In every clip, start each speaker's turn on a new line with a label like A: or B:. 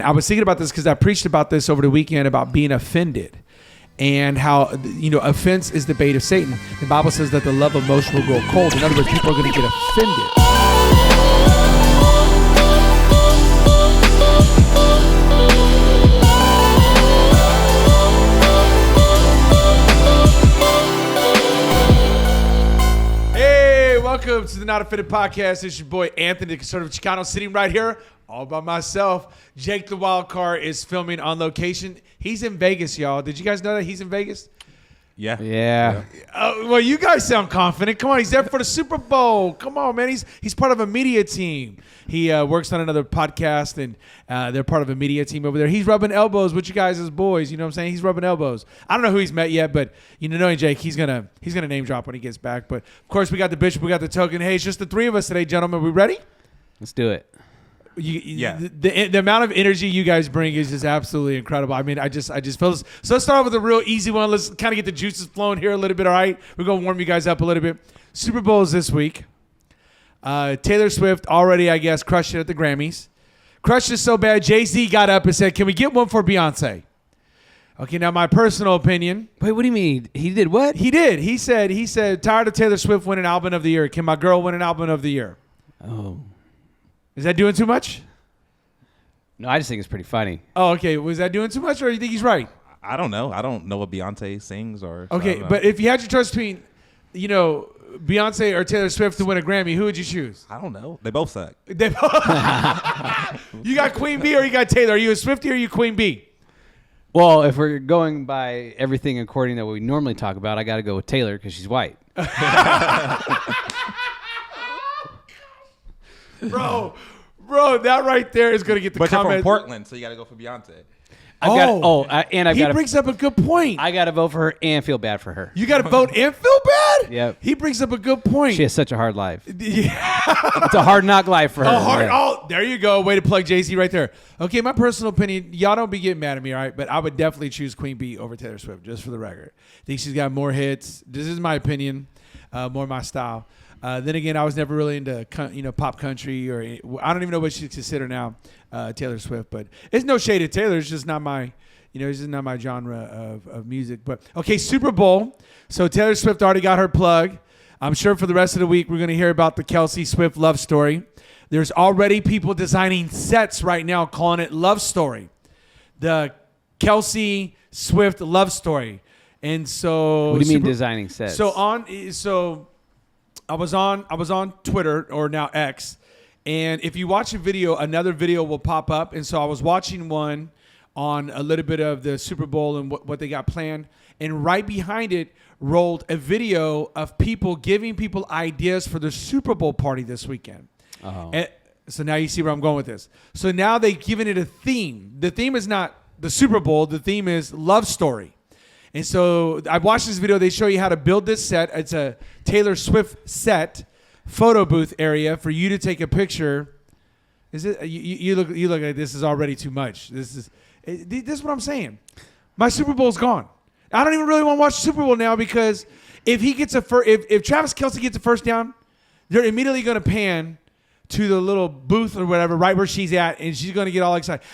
A: I was thinking about this because I preached about this over the weekend about being offended and how, offense is the bait of Satan. The Bible says that the love of most will grow cold. In other words, people are going to get offended. Hey, welcome to the Not Offended Podcast. It's your boy Anthony, the Conservative Chicano, sitting right here all by myself. Jake the Wild Card is filming on location. He's in Vegas, y'all. Did you guys know that he's in Vegas?
B: Yeah.
A: Well, you guys sound confident. Come on, he's there for the Super Bowl. Come on, man. He's part of a media team. He works on another podcast, and they're part of a media team over there. He's rubbing elbows with you guys as boys. You know what I'm saying? He's rubbing elbows. I don't know who he's met yet, but knowing Jake, he's gonna name drop when he gets back. But of course, we got the Bishop, we got the Token. Hey, it's just the three of us today, gentlemen. We ready?
B: Let's do it.
A: The amount of energy you guys bring is just absolutely incredible. I mean, I just feel this. So let's start off with a real easy one. Let's kind of get the juices flowing here a little bit. All right, we're gonna warm you guys up a little bit. Super Bowl is this week. Taylor Swift already, I guess, crushed it at the Grammys. Crushed it so bad, Jay-Z got up and said, "Can we get one for Beyonce?" Okay, now my personal opinion.
B: Wait, what do you mean? He did what?
A: He did. He said, tired of Taylor Swift winning Album of the Year. Can my girl win an Album of the Year?
B: Oh.
A: Is that doing too much?
B: No, I just think it's pretty funny.
A: Oh, okay. Was that doing too much, or you think he's right?
C: I don't know. I don't know what Beyonce sings or.
A: Okay, but if you had your choice between, Beyonce or Taylor Swift to win a Grammy, who would you choose?
C: I don't know. They both suck.
A: You got Queen Bee or you got Taylor? Are you a Swiftie or are you Queen Bee?
B: Well, if we're going by everything according to what we normally talk about, I got to go with Taylor because she's white.
A: Bro, that right there is going to get the
C: but
A: comment.
C: You're from Portland, so you got to go for Beyonce.
A: He brings up a good point.
B: I got to vote for her and feel bad for her.
A: You got to vote and feel bad?
B: Yep.
A: He brings up a good point.
B: She has such a hard life.
A: Yeah.
B: It's a hard knock life for her.
A: Oh, there you go. Way to plug Jay-Z right there. Okay, my personal opinion, y'all don't be getting mad at me, all right? But I would definitely choose Queen Bee over Taylor Swift, just for the record. I think she's got more hits. This is my opinion, more my style. Then again, I was never really into pop country, or I don't even know what she'd consider now, Taylor Swift. But it's no shade at Taylor. It's just not my, it's just not my genre of music. But okay, Super Bowl. So Taylor Swift already got her plug. I'm sure for the rest of the week we're going to hear about the Kelsey Swift love story. There's already people designing sets right now calling it Love Story, the Kelsey Swift love story. And so,
B: what do you mean designing sets?
A: So I was on Twitter, or now X, and if you watch a video, another video will pop up. And so I was watching one on a little bit of the Super Bowl and what they got planned, and right behind it rolled a video of people giving people ideas for the Super Bowl party this weekend.
B: Oh.
A: And so now you see where I'm going with this. So now they've given it a theme. The theme is not the Super Bowl. The theme is love story. And so I watched this video. They show you how to build this set. It's a Taylor Swift set photo booth area for you to take a picture. Is it? You look like this is already too much. This is what I'm saying. My Super Bowl's gone. I don't even really want to watch the Super Bowl now, because if he gets if Travis Kelce gets a first down, they're immediately going to pan to the little booth or whatever right where she's at, and she's going to get all excited.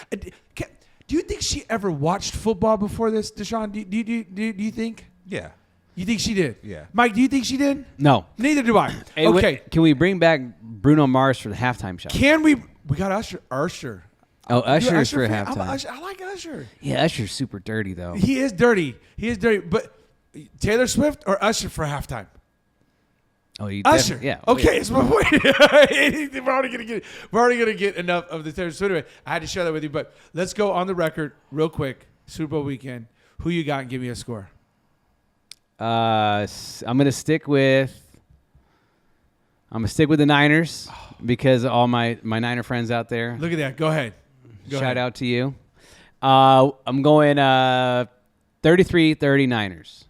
A: Do you think she ever watched football before this, Deshaun? Do you think?
C: Yeah.
A: You think she did?
C: Yeah.
A: Mike, do you think she did?
B: No.
A: Neither do I.
B: Hey,
A: okay.
B: Can we bring back Bruno Mars for the halftime show?
A: Can we? We got Usher.
B: Oh, Usher's for
A: fan?
B: halftime.
A: I like Usher.
B: Yeah, Usher's super dirty, though.
A: He is dirty. But Taylor Swift or Usher for halftime?
B: Oh,
A: Usher.
B: Yeah.
A: Okay, it's my point. We're already gonna get enough of the Taylor Swift. Anyway, I had to share that with you, but let's go on the record real quick. Super Bowl weekend. Who you got, and give me a score.
B: I'm gonna stick with the Niners because all my Niner friends out there.
A: Look at that. Go ahead.
B: Shout out to you. I'm going 33-30 Niners.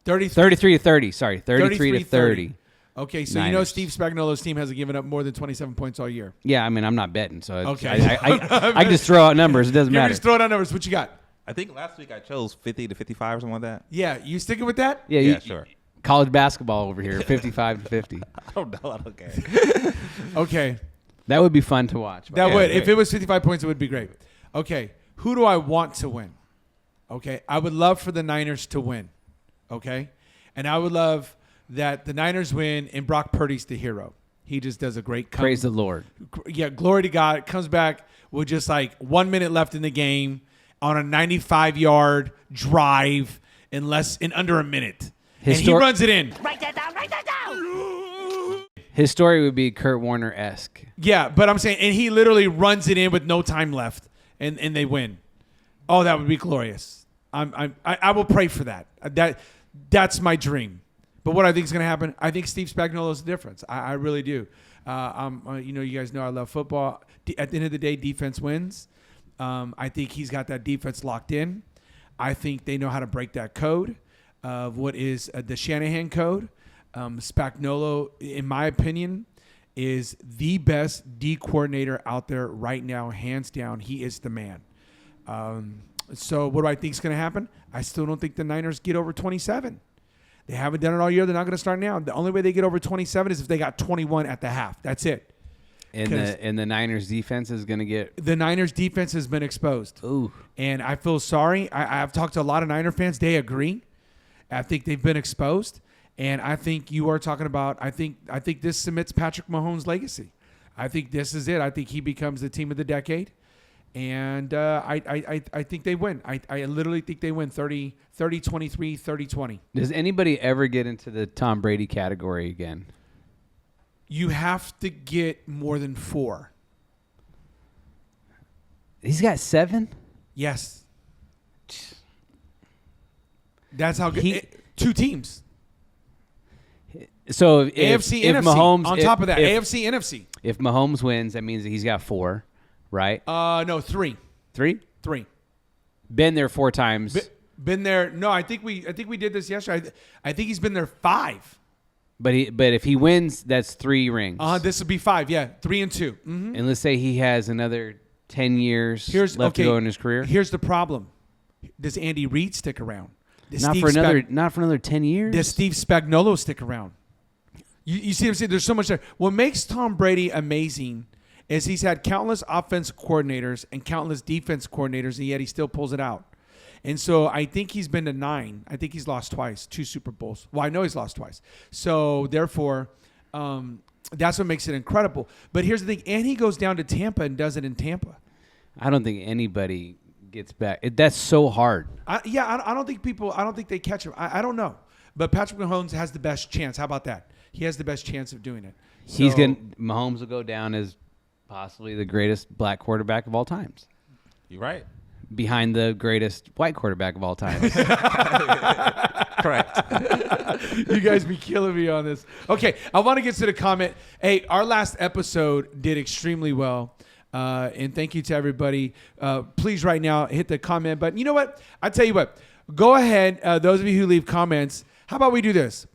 B: 33-30. Sorry, 33-30.
A: Okay, so
B: Niners.
A: Steve Spagnuolo's team hasn't given up more than 27 points all year.
B: Yeah, I mean, I'm not betting, so
A: okay.
B: I can just throw out numbers. It doesn't matter.
A: Just throw out numbers. What you got?
C: I think last week I chose 50 to 55 or something like that.
A: Yeah, you sticking with that?
B: Yeah,
C: sure.
B: College basketball over here, 55-50.
C: I don't know. I don't care.
A: Okay.
B: That would be fun to watch.
A: That would. If it was 55 points, it would be great. Okay, who do I want to win? Okay, I would love for the Niners to win. Okay, and I would love that the Niners win and Brock Purdy's the hero. He just does a great
B: Praise the Lord.
A: Yeah, glory to God. Comes back with just like 1 minute left in the game on a 95-yard drive in under a minute. And he runs it in.
D: Write that down. Write that down.
B: His story would be Kurt Warner-esque.
A: Yeah, but I'm saying, and he literally runs it in with no time left, and they win. Oh, that would be glorious. I will pray for that. That's my dream. But what I think is going to happen, I think Steve Spagnuolo's the difference. I really do. You guys know I love football. At the end of the day, defense wins. I think he's got that defense locked in. I think they know how to break that code of what is the Shanahan code. Spagnuolo, in my opinion, is the best D coordinator out there right now, hands down. He is the man. So what do I think is going to happen? I still don't think the Niners get over 27. They haven't done it all year. They're not going to start now. The only way they get over 27 is if they got 21 at the half. That's it.
B: And the Niners defense is going to get...
A: The Niners defense has been exposed.
B: Ooh.
A: And I feel sorry. I've talked to a lot of Niner fans. They agree. I think they've been exposed. And I think you are talking about, I think this cements Patrick Mahomes' legacy. I think this is it. I think he becomes the team of the decade. And I think they win. I literally think they win 30-23, 30-20.
B: Does anybody ever get into the Tom Brady category again?
A: You have to get more than 4.
B: He's got 7?
A: Yes. That's how good. 2 teams.
B: So if
A: AFC,
B: if
A: NFC.
B: Mahomes,
A: On top of that,
B: if,
A: AFC, NFC.
B: If Mahomes wins, that means that he's got 4, right?
A: No, 3.
B: 3?
A: 3.
B: Been there 4 times.
A: Been there. No, I think we did this yesterday. I think he's been there 5.
B: But if he wins, that's 3 rings.
A: This would be 5. Yeah, 3 and 2. Mm-hmm.
B: And let's say he has another 10 years left to go in his career.
A: Here's the problem: does Andy Reid stick around?
B: Not for another 10 years.
A: Does Steve Spagnuolo stick around? You see what I'm saying? There's so much there. What makes Tom Brady amazing is he's had countless offense coordinators and countless defense coordinators, and yet he still pulls it out. And so I think he's been to 9. I think he's lost twice, 2 Super Bowls. Well, I know he's lost twice. So therefore, that's what makes it incredible. But here's the thing. And he goes down to Tampa and does it in Tampa.
B: I don't think anybody gets back. That's so hard.
A: I don't think they catch him. I don't know. But Patrick Mahomes has the best chance. How about that? He has the best chance of doing it. So,
B: Mahomes will go down as possibly the greatest black quarterback of all times.
C: You're right.
B: Behind the greatest white quarterback of all time.
C: Correct.
A: You guys be killing me on this. Okay, I want to get to the comment. Hey, our last episode did extremely well. And thank you to everybody. Please right now hit the comment button. You know what? I tell you what. Go ahead. Those of you who leave comments, how about we do this?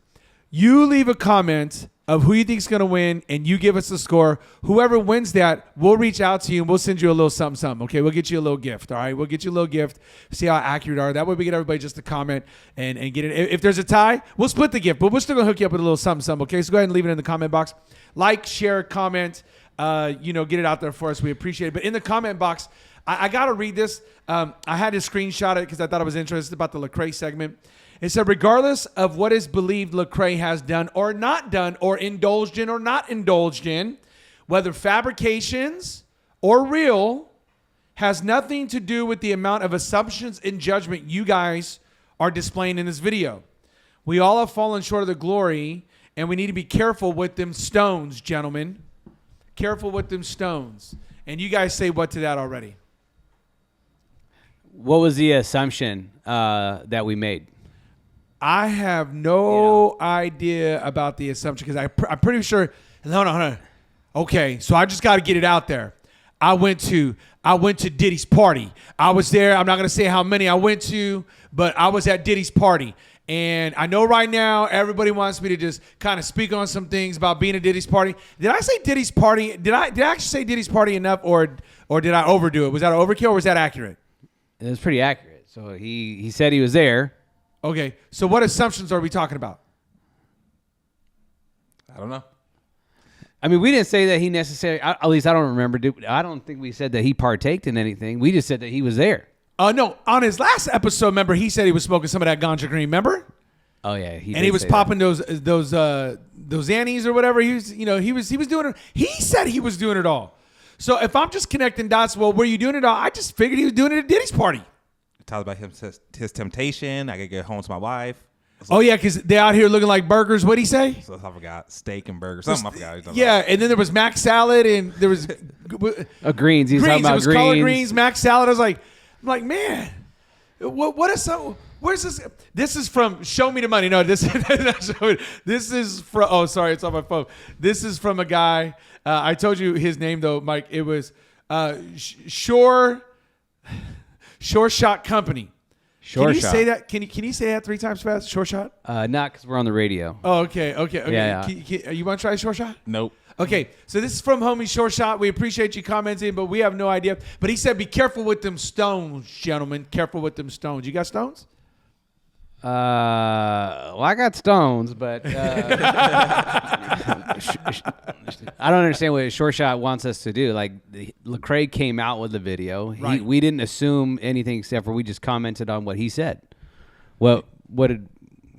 A: You leave a comment of who you think is going to win, and you give us the score. Whoever wins that, we'll reach out to you, and we'll send you a little something. Okay, we'll get you a little gift, all right? We'll get you a little gift, see how accurate are. That way we get everybody just to comment and get it. If there's a tie, we'll split the gift, but we're still going to hook you up with a little something, okay? So go ahead and leave it in the comment box. Like, share, comment, get it out there for us. We appreciate it. But in the comment box, I got to read this. I had to screenshot it because I thought it was interesting about the Lecrae segment. It said, regardless of what is believed Lecrae has done or not done or indulged in or not indulged in, whether fabrications or real, has nothing to do with the amount of assumptions and judgment you guys are displaying in this video. We all have fallen short of the glory, and we need to be careful with them stones, gentlemen. Careful with them stones. And you guys say what to that already?
B: What was the assumption that we made?
A: I have no idea about the assumption because I'm pretty sure. Hold on. Okay, so I just got to get it out there. I went to Diddy's party. I was there. I'm not going to say how many I went to, but I was at Diddy's party. And I know right now everybody wants me to just kind of speak on some things about being at Diddy's party. Did I say Diddy's party? Did I actually say Diddy's party enough, or did I overdo it? Was that an overkill or was that accurate?
B: It was pretty accurate. So he said he was there.
A: Okay, so what assumptions are we talking about?
C: I don't know.
B: I mean, we didn't say that he necessarily. At least I don't remember. I don't think we said that he partaked in anything. We just said that he was there.
A: No, on his last episode, remember he said he was smoking some of that ganja green. Remember?
B: Oh yeah,
A: he was popping those Xannies or whatever. He was doing it. He said he was doing it all. So if I'm just connecting dots, well, were you doing it all? I just figured he was doing it at Diddy's party.
C: Talks about his temptation. I could get home to my wife.
A: Oh yeah, because they out here looking like burgers. What'd he say?
C: So I forgot steak and burgers. Something I forgot.
A: Yeah, and then there was Mac salad and there was
B: greens. He's talking about
A: it was collard greens, Mac salad. I was like, man, what is so? Where's this? This is from Show Me the Money. No, this is from. Oh, sorry, it's on my phone. This is from a guy. I told you his name though, Mike. It was Shore Shot Company. Can you say that? Can you say that 3 times fast? Short shot?
B: Not because we're on the radio.
A: Oh, okay.
B: Yeah.
A: You want to try short shot?
C: Nope.
A: Okay, so this is from homie Short Shot. We appreciate you commenting, but we have no idea. But he said, "Be careful with them stones, gentlemen. Careful with them stones. You got stones?"
B: Well, I got stones, but I don't understand what Short Shot wants us to do. Like, Lecrae came out with the video.
A: Right.
B: We didn't assume anything except for we just commented on what he said. What did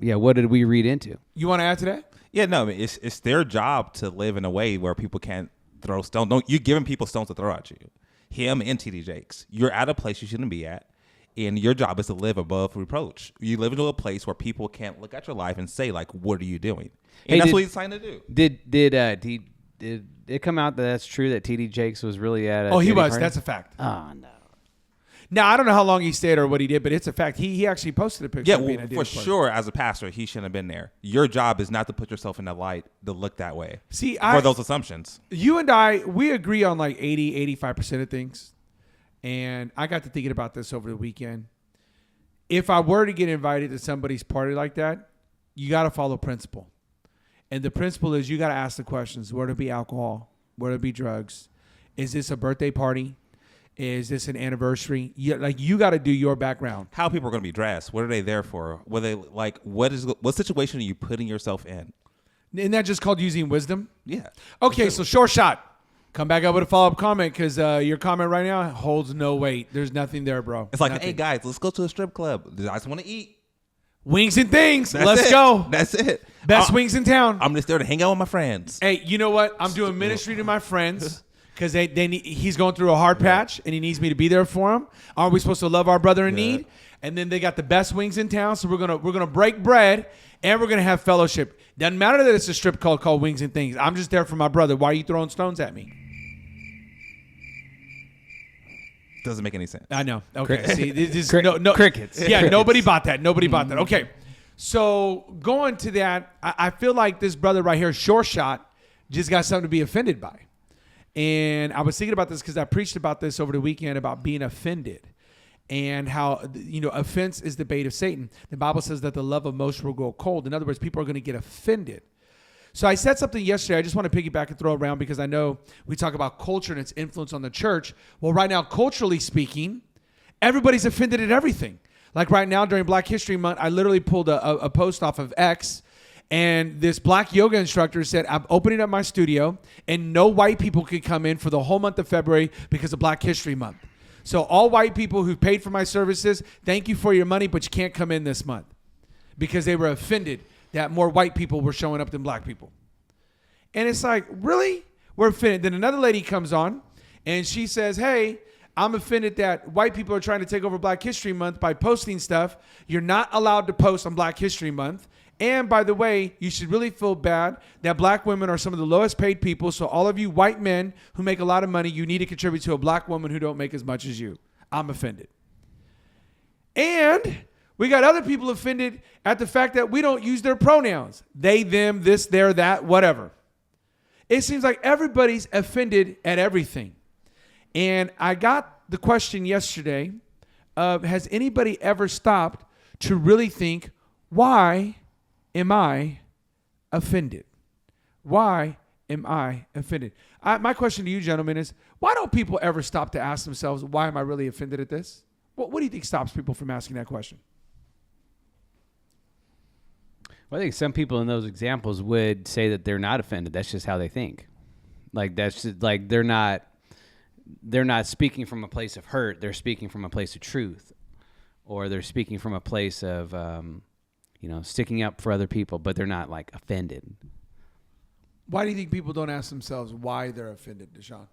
B: we read into?
A: You want to add to that?
C: Yeah, no, I mean, it's their job to live in a way where people can't throw stones. Don't you're giving people stones to throw at you. Him and TD Jakes. You're at a place you shouldn't be at, and your job is to live above reproach. You live into a place where people can't look at your life and say, like, what are you doing? And that's what he's trying to do.
B: Did it come out that that's true that TD Jakes was really at a
A: Oh, he
B: Diddy
A: was.
B: party?
A: That's a fact.
B: Oh, no.
A: Now, I don't know how long he stayed or what he did, but it's a fact. He actually posted a picture
C: Yeah,
A: of being
C: well,
A: at
C: for
A: Diddy's party.
C: sure, as a pastor, he shouldn't have been there. Your job is not to put yourself in the light to look that way.
A: See,
C: for those assumptions.
A: You and I, we agree on like 80, 85% of things. And I got to thinking about this over the weekend. If I were to get invited to somebody's party like that, you got to follow principle. And the principle is you got to ask the questions. Where to be alcohol? Where to be drugs? Is this a birthday party? Is this an anniversary? You got to do your background.
C: How people are going to be dressed? What are they there for? What situation are you putting yourself in?
A: Isn't that just called using wisdom?
C: Yeah.
A: Okay, so Short Shot. Come back up with a follow-up comment because your comment right now holds no weight. There's nothing there, bro.
C: It's like,
A: nothing.
C: hey, guys, let's go to a strip club. I just want to eat.
A: Wings and things.
C: That's
A: Let's
C: it.
A: go.
C: That's it.
A: Best wings in town.
C: I'm just there to hang out with my friends.
A: Hey, you know what? I'm doing ministry to my friends because he's going through a hard patch and he needs me to be there for him. Aren't we supposed to love our brother in need? And then they got the best wings in town, so we're gonna break bread and we're gonna have fellowship. Doesn't matter that it's a strip club called Wings and Things. I'm just there for my brother. Why are you throwing stones at me?
C: Doesn't make any sense.
A: I know. Okay. See, this is
B: crickets.
A: Yeah, nobody bought that. Nobody bought that. Okay. So going to that, I feel like this brother right here, Short Shot, just got something to be offended by. And I was thinking about this because I preached about this over the weekend about being offended and how, offense is the bait of Satan. The Bible says that the love of most will grow cold. In other words, people are going to get offended. So I said something yesterday. I just want to piggyback and throw around because I know we talk about culture and its influence on the church. Well, right now, culturally speaking, everybody's offended at everything. Like right now during Black History Month, I literally pulled a post off of X, and this black yoga instructor said, I'm opening up my studio, and no white people can come in for the whole month of February because of Black History Month. So all white people who paid for my services, thank you for your money, but you can't come in this month because they were offended that more white people were showing up than black people. And it's like, really? We're offended. Then another lady comes on and she says, hey, I'm offended that white people are trying to take over Black History Month by posting stuff. You're not allowed to post on Black History Month. And by the way, you should really feel bad that black women are some of the lowest paid people. So all of you white men who make a lot of money, you need to contribute to a black woman who don't make as much as you. I'm offended. And we got other people offended at the fact that we don't use their pronouns. They, them, this, their, that, whatever. It seems like everybody's offended at everything. And I got the question yesterday of, has anybody ever stopped to really think, why am I offended? Why am I offended? My question to you, gentlemen, is why don't people ever stop to ask themselves, why am I really offended at this? What do you think stops people from asking that question?
B: Well, I think some people in those examples would say that they're not offended. That's just how they think. Like that's just, like they're not speaking from a place of hurt. They're speaking from a place of truth, or they're speaking from a place of sticking up for other people, but they're not like offended.
A: Why do you think people don't ask themselves why they're offended, Deshaun?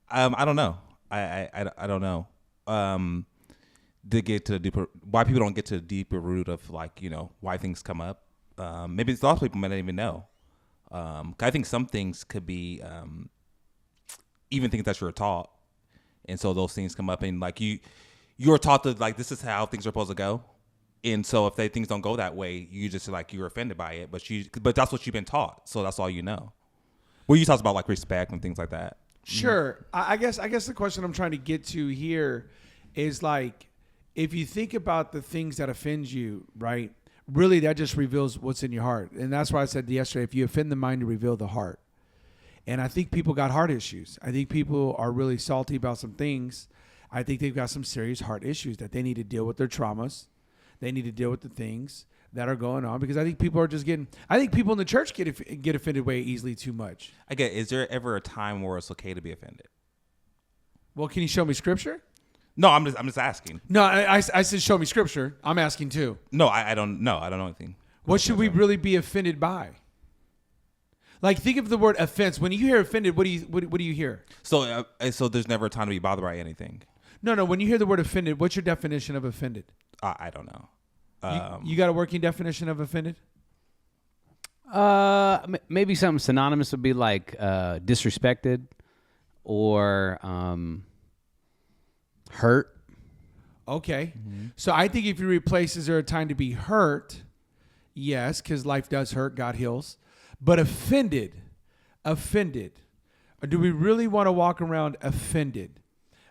C: I don't know. I don't know. To get to the deeper, why people don't get to the deeper root of why things come up. Maybe it's a lot of people might not even know. I think some things could be even things that you're taught, and so those things come up, and you're taught to this is how things are supposed to go, and so if things don't go that way, you just you're offended by it, but that's what you've been taught, so that's all you know. Well, you talked about respect and things like that.
A: Sure. I guess the question I'm trying to get to here is if you think about the things that offend you, right? Really, that just reveals what's in your heart. And that's why I said yesterday, if you offend the mind, you reveal the heart. And I think people got heart issues. I think people are really salty about some things. I think they've got some serious heart issues that they need to deal with their traumas. They need to deal with the things that are going on, because I think people are just I think people in the church get offended way easily too much.
C: Is there ever a time where it's okay to be offended?
A: Well, can you show me scripture?
C: No, I'm just asking.
A: No, I said show me scripture. I'm asking too.
C: No, I don't know. I don't know anything.
A: What should we really be offended by? Think of the word offense. When you hear offended, what do you hear?
C: So there's never a time to be bothered by anything.
A: No. When you hear the word offended, what's your definition of offended?
C: I don't know.
A: You got a working definition of offended?
B: Maybe something synonymous would be disrespected or hurt.
A: Okay. Mm-hmm. So I think if you replace, is there a time to be hurt? Yes, because life does hurt. God heals. But offended. Or do we really want to walk around offended?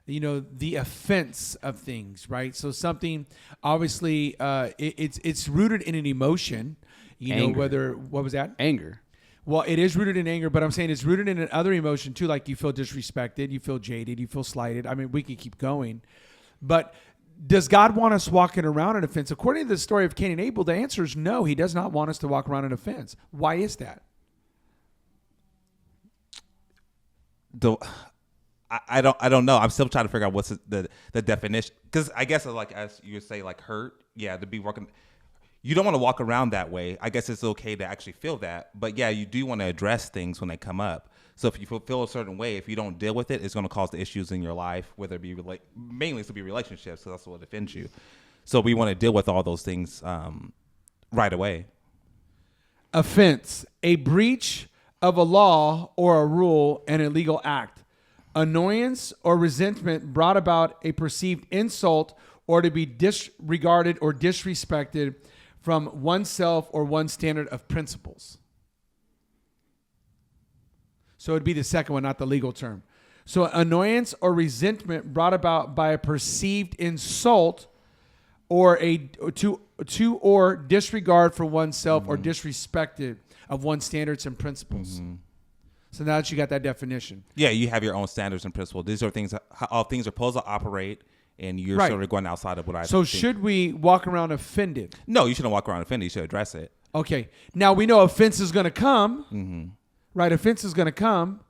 A: The offense of things, right? So something, obviously, it's rooted in an emotion.
B: Anger.
A: What was that?
B: Anger.
A: Well, it is rooted in anger, but I'm saying it's rooted in another emotion too. Like you feel disrespected, you feel jaded, you feel slighted. I mean, we could keep going. But does God want us walking around in offense? According to the story of Cain and Abel, the answer is no. He does not want us to walk around in offense. Why is that?
C: I don't know. I'm still trying to figure out what's the definition. Because I guess as you say, hurt. Yeah, to be working. You don't want to walk around that way. I guess it's okay to actually feel that. But yeah, you do want to address things when they come up. So if you feel a certain way, if you don't deal with it, it's going to cause the issues in your life, whether it be mainly to be relationships. So that's what offends you. So we want to deal with all those things right away.
A: Offense, a breach of a law or a rule, an illegal act. Annoyance or resentment brought about a perceived insult or to be disregarded or disrespected from oneself or one standard of principles. So it'd be the second one, not the legal term. So annoyance or resentment brought about by a perceived insult or or disregard for oneself or disrespected of one's standards and principles. Mm-hmm. So now that you got that definition.
C: Yeah, you have your own standards and principles. These are things, how things are supposed to operate, and you're sort of going outside of what I think.
A: So should we walk around offended?
C: No, you shouldn't walk around offended. You should address it.
A: Okay. Now we know offense is going to come. Mm-hmm. Right? Offense is going to come.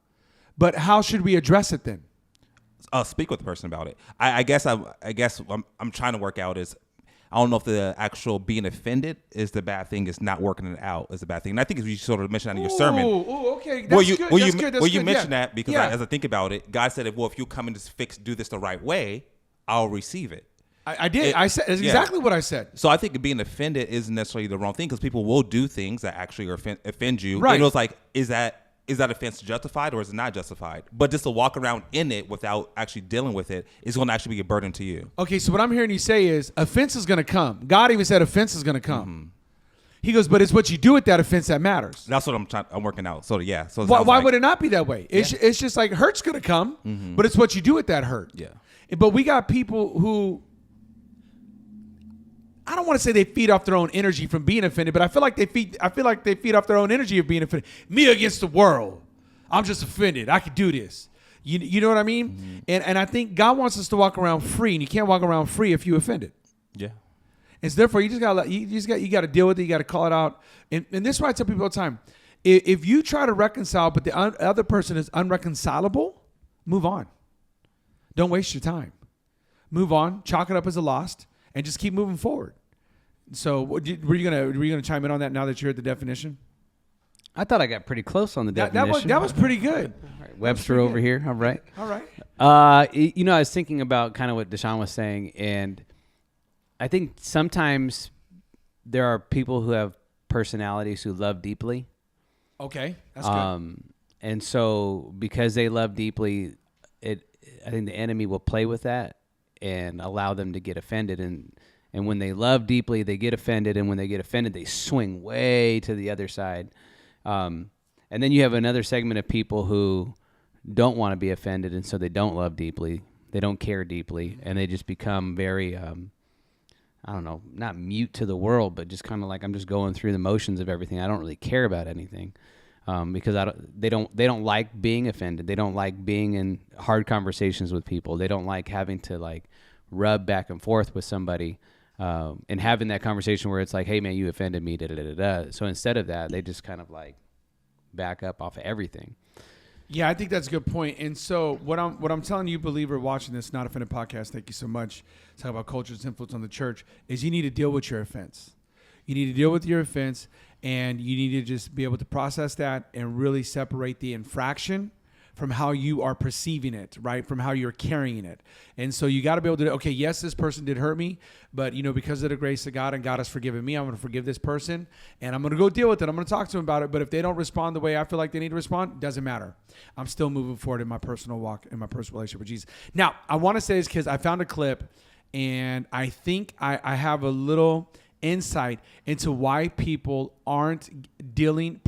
A: But how should we address it then?
C: Speak with the person about it. I guess I'm trying to work out is, I don't know if the actual being offended is the bad thing. It's not working it out is the bad thing. And I think if you sort of mentioned that in your sermon.
A: Oh, okay. That's good.
C: You mentioned that because as I think about it, God said, if you come and just do this the right way, I'll receive it.
A: I did. I said exactly what I said.
C: So I think being offended isn't necessarily the wrong thing, because people will do things that actually offend you.
A: Right.
C: And it was is that offense justified or is it not justified? But just to walk around in it without actually dealing with it is going to actually be a burden to you.
A: Okay, so what I'm hearing you say is offense is going to come. God even said offense is going to come. Mm-hmm. He goes, but it's what you do with that offense that matters.
C: That's what I'm working out. So yeah. So
A: why would it not be that way? It's just like hurt's going to come, but it's what you do with that hurt.
C: Yeah.
A: But we got people who, I don't want to say they feed off their own energy from being offended, but I feel like they feed off their own energy of being offended. Me against the world. I'm just offended. I could do this. You know what I mean? Mm-hmm. And I think God wants us to walk around free, and you can't walk around free if you're offended.
C: Yeah.
A: And so therefore, you got to deal with it. You got to call it out. And this is why I tell people all the time. If you try to reconcile, but the other person is unreconcilable, move on. Don't waste your time. Move on. Chalk it up as a lost, and just keep moving forward. So, were you gonna chime in on that now that you heard the definition?
B: I thought I got pretty close on the definition.
A: That was pretty good.
B: All right, Webster over here. All right.
A: All right.
B: I was thinking about kind of what Deshaun was saying, and I think sometimes there are people who have personalities who love deeply.
A: Okay, that's good.
B: And so because they love deeply, I think the enemy will play with that and allow them to get offended. And when they love deeply, they get offended. And when they get offended, they swing way to the other side. And then you have another segment of people who don't want to be offended, and so they don't love deeply. They don't care deeply, and they just become very, I don't know, not mute to the world, but just kind of like, I'm just going through the motions of everything. I don't really care about anything. Because they don't like being offended. They don't like being in hard conversations with people. They don't like having to like rub back and forth with somebody and having that conversation where it's like, hey man, you offended me. Da, da, da, da. So instead of that, they just kind of like back up off of everything.
A: Yeah, I think that's a good point. And so what I'm telling you, believer, watching this Not Offended podcast, thank you so much. Talk about culture's influence on the church. Is you need to deal with your offense. You need to deal with your offense, and you need to just be able to process that and really separate the infraction from how you are perceiving it, right? From how you're carrying it. And so you got to be able to, okay, yes, this person did hurt me, but because of the grace of God and God has forgiven me, I'm going to forgive this person and I'm going to go deal with it. I'm going to talk to them about it. But if they don't respond the way I feel like they need to respond, it doesn't matter. I'm still moving forward in my personal walk, in my personal relationship with Jesus. Now, I want to say this because I found a clip and I think I have a little insight into why people aren't dealing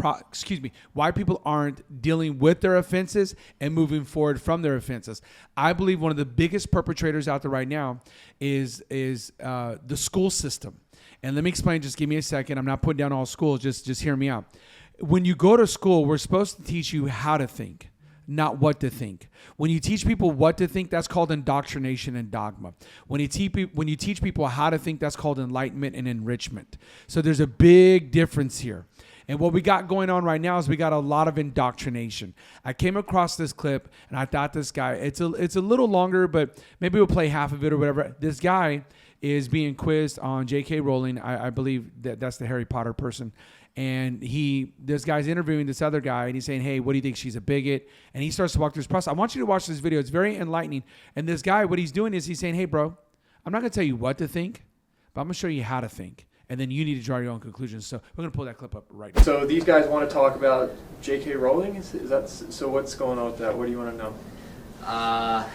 A: with their offenses and moving forward from their offenses. I believe one of the biggest perpetrators out there right now is the school system. And let me explain, just give me a second. I'm not putting down all schools, just hear me out. When you go to school, we're supposed to teach you how to think, not what to think. When you teach people what to think, that's called indoctrination and dogma. When you teach people how to think, that's called enlightenment and enrichment. So there's a big difference here. And what we got going on right now is we got a lot of indoctrination. I came across this clip and I thought this guy, it's a little longer, but maybe we'll play half of it or whatever. This guy is being quizzed on J.K. Rowling. I believe that's the Harry Potter person. And this guy's interviewing this other guy, and he's saying, hey, what do you think? She's a bigot. And he starts to walk through his process. I want you to watch this video. It's very enlightening. And this guy, what he's doing is he's saying, hey, bro, I'm not going to tell you what to think, but I'm going to show you how to think. And then you need to draw your own conclusions. So we're going to pull that clip up right now.
E: So these guys want to talk about J.K. Rowling? Is that so? What's going on with that? What do you want to know?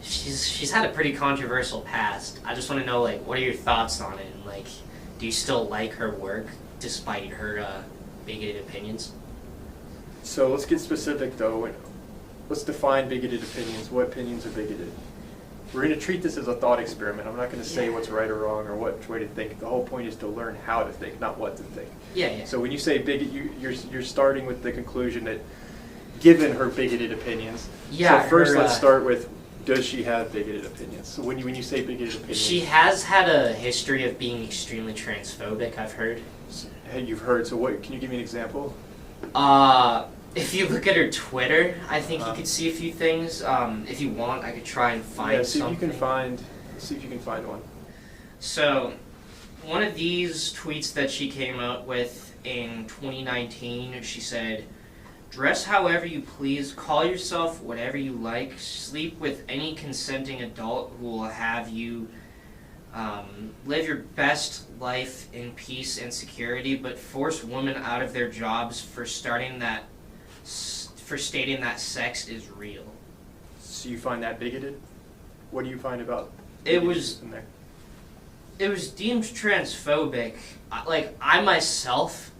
F: She's had a pretty controversial past. I just want to know, like, what are your thoughts on it? And, like, do you still like her work despite her bigoted opinions?
E: So let's get specific, though. Let's define bigoted opinions. What opinions are bigoted? We're going to treat this as a thought experiment. I'm not going to say what's right or wrong or what way to think. The whole point is to learn how to think, not what to think.
F: Yeah.
E: So when you say bigot, you're starting with the conclusion that given her bigoted opinions.
F: Yeah.
E: So first let's start with, does she have bigoted opinions? So when you say bigoted opinions.
F: She has had a history of being extremely transphobic, I've heard.
E: Hey, you've heard. So what? Can you give me an example?
F: If you look at her Twitter, I think you could see a few things. If you want, I could try and find
E: see
F: something.
E: See if you can find one.
F: So, one of these tweets that she came out with in 2019, she said, "Dress however you please, call yourself whatever you like, sleep with any consenting adult who will have you live your best life in peace and security, but force women out of their jobs for stating that sex is real."
E: So you find that bigoted? What do you find about
F: it? Was
E: in there?
F: It was deemed transphobic. I myself.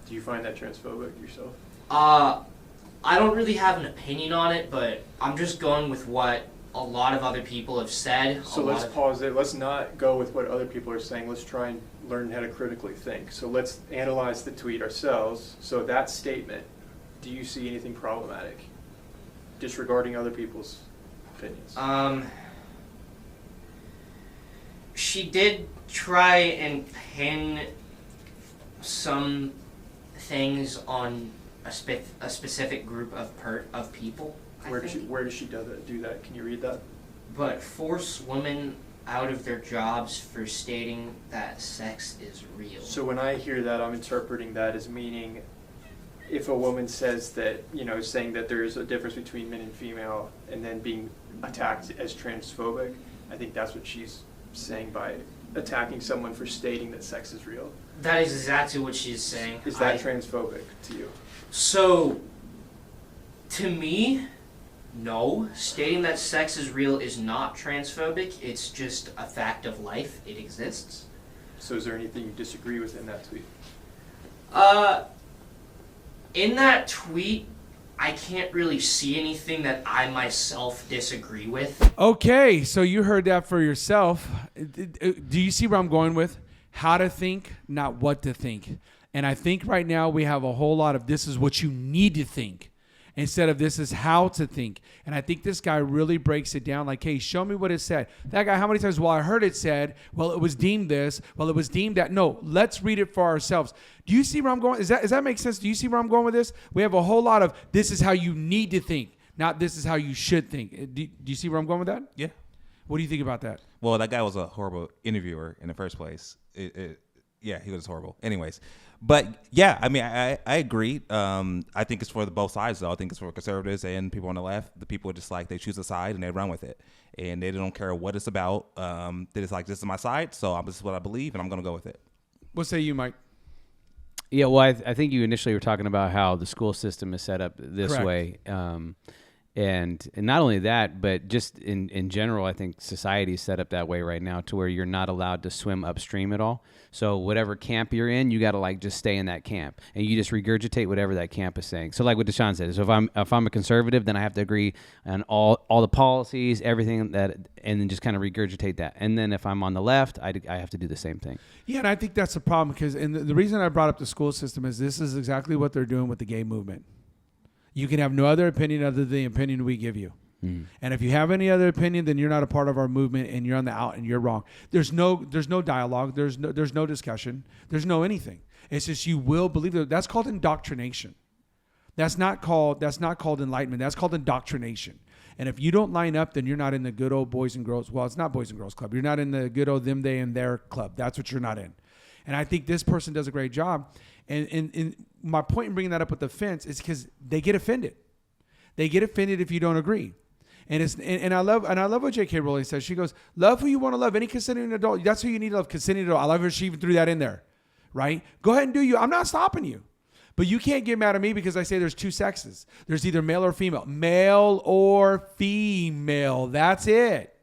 E: Do you find that transphobic yourself?
F: I don't really have an opinion on it, but I'm just going with what a lot of other people have said.
E: So let's pause there. Let's not go with what other people are saying. Let's try and learn how to critically think. So let's analyze the tweet ourselves. So that statement, do you see anything problematic? Disregarding other people's opinions.
F: She did try and pin some things on a specific group of people.
E: Where does she do that? Can you read that?
F: But force women out of their jobs for stating that sex is real.
E: So when I hear that, I'm interpreting that as meaning if a woman says that, saying that there's a difference between men and female and then being attacked as transphobic, I think that's what she's saying by attacking someone for stating that sex is real.
F: That is exactly what she's saying.
E: Is that transphobic to you?
F: So, to me, no. Stating that sex is real is not transphobic. It's just a fact of life. It exists.
E: So is there anything you disagree with in that tweet?
F: In that tweet, I can't really see anything that I myself disagree with.
A: Okay, so you heard that for yourself. Do you see where I'm going with? How to think, not what to think. And I think right now we have a whole lot of this is what you need to think instead of this is how to think. And I think this guy really breaks it down like, hey, show me what it said. That guy, how many times? Well, I heard it said, well, it was deemed this. Well, it was deemed that. No, let's read it for ourselves. Do you see where I'm going? Does that make sense? Do you see where I'm going with this? We have a whole lot of this is how you need to think, not this is how you should think. Do you see where I'm going with that?
C: Yeah.
A: What do you think about that?
C: Well, that guy was a horrible interviewer in the first place. Yeah, he was horrible. Anyways, but yeah, I mean, I agree. I think it's for both sides, though. I think it's for conservatives and people on the left. The people are just like, they choose a side and they run with it. And they don't care what it's about. They're just like, this is my side, so this is what I believe, and I'm going to go with it.
A: What say you, Mike?
B: Yeah, well, I think you initially were talking about how the school system is set up this
A: Correct.
B: way. And not only that, but just in general, I think society is set up that way right now to where you're not allowed to swim upstream at all. So whatever camp you're in, you got to like just stay in that camp, and you just regurgitate whatever that camp is saying. So like what Deshaun said, so if I'm a conservative, then I have to agree on all the policies, everything that, and then just kind of regurgitate that. And then if I'm on the left, I have to do the same thing. Yeah,
A: and I think that's the problem because, and the reason I brought up the school system is this is exactly what they're doing with the gay movement. You can have no other opinion other than the opinion we give you. Mm. And if you have any other opinion, then you're not a part of our movement and you're on the out and you're wrong. There's no dialogue. There's no discussion. There's no anything. It's just you will believe that. That's called indoctrination. That's not called enlightenment. That's called indoctrination. And if you don't line up, then you're not in the good old boys and girls. Well, it's not boys and girls club. You're not in the good old them, they, and their club. That's what you're not in. And I think this person does a great job. And my point in bringing that up with the fence is because they get offended. They get offended if you don't agree. And I love what J.K. Rowling says. She goes, love who you want to love. Any consenting adult, that's who you need to love. Consenting adult. I love her. She even threw that in there, right? Go ahead and do you. I'm not stopping you. But you can't get mad at me because I say there's two sexes. There's either male or female. Male or female. That's it,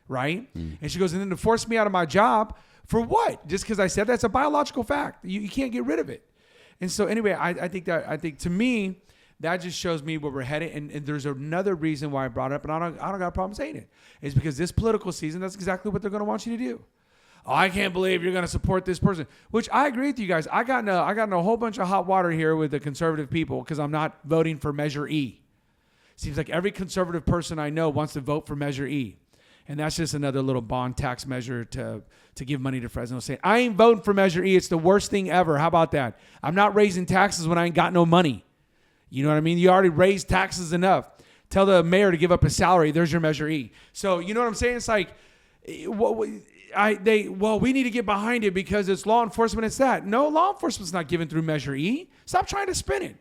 A: right? Mm. And she goes, and then to force me out of my job, for what? Just because I said that's a biological fact. You can't get rid of it. And so anyway, I think to me, that just shows me where we're headed. And there's another reason why I brought it up, and I don't got a problem saying it. It's because this political season, that's exactly what they're going to want you to do. Oh, I can't believe you're going to support this person, which I agree with you guys. I got in a whole bunch of hot water here with the conservative people because I'm not voting for Measure E. Seems like every conservative person I know wants to vote for Measure E. And that's just another little bond tax measure to give money to Fresno State. I ain't voting for Measure E. It's the worst thing ever. How about that? I'm not raising taxes when I ain't got no money. You know what I mean? You already raised taxes enough. Tell the mayor to give up his salary. There's your Measure E. So you know what I'm saying? It's like, we need to get behind it because it's law enforcement. It's that. No, law enforcement's not given through Measure E. Stop trying to spin it.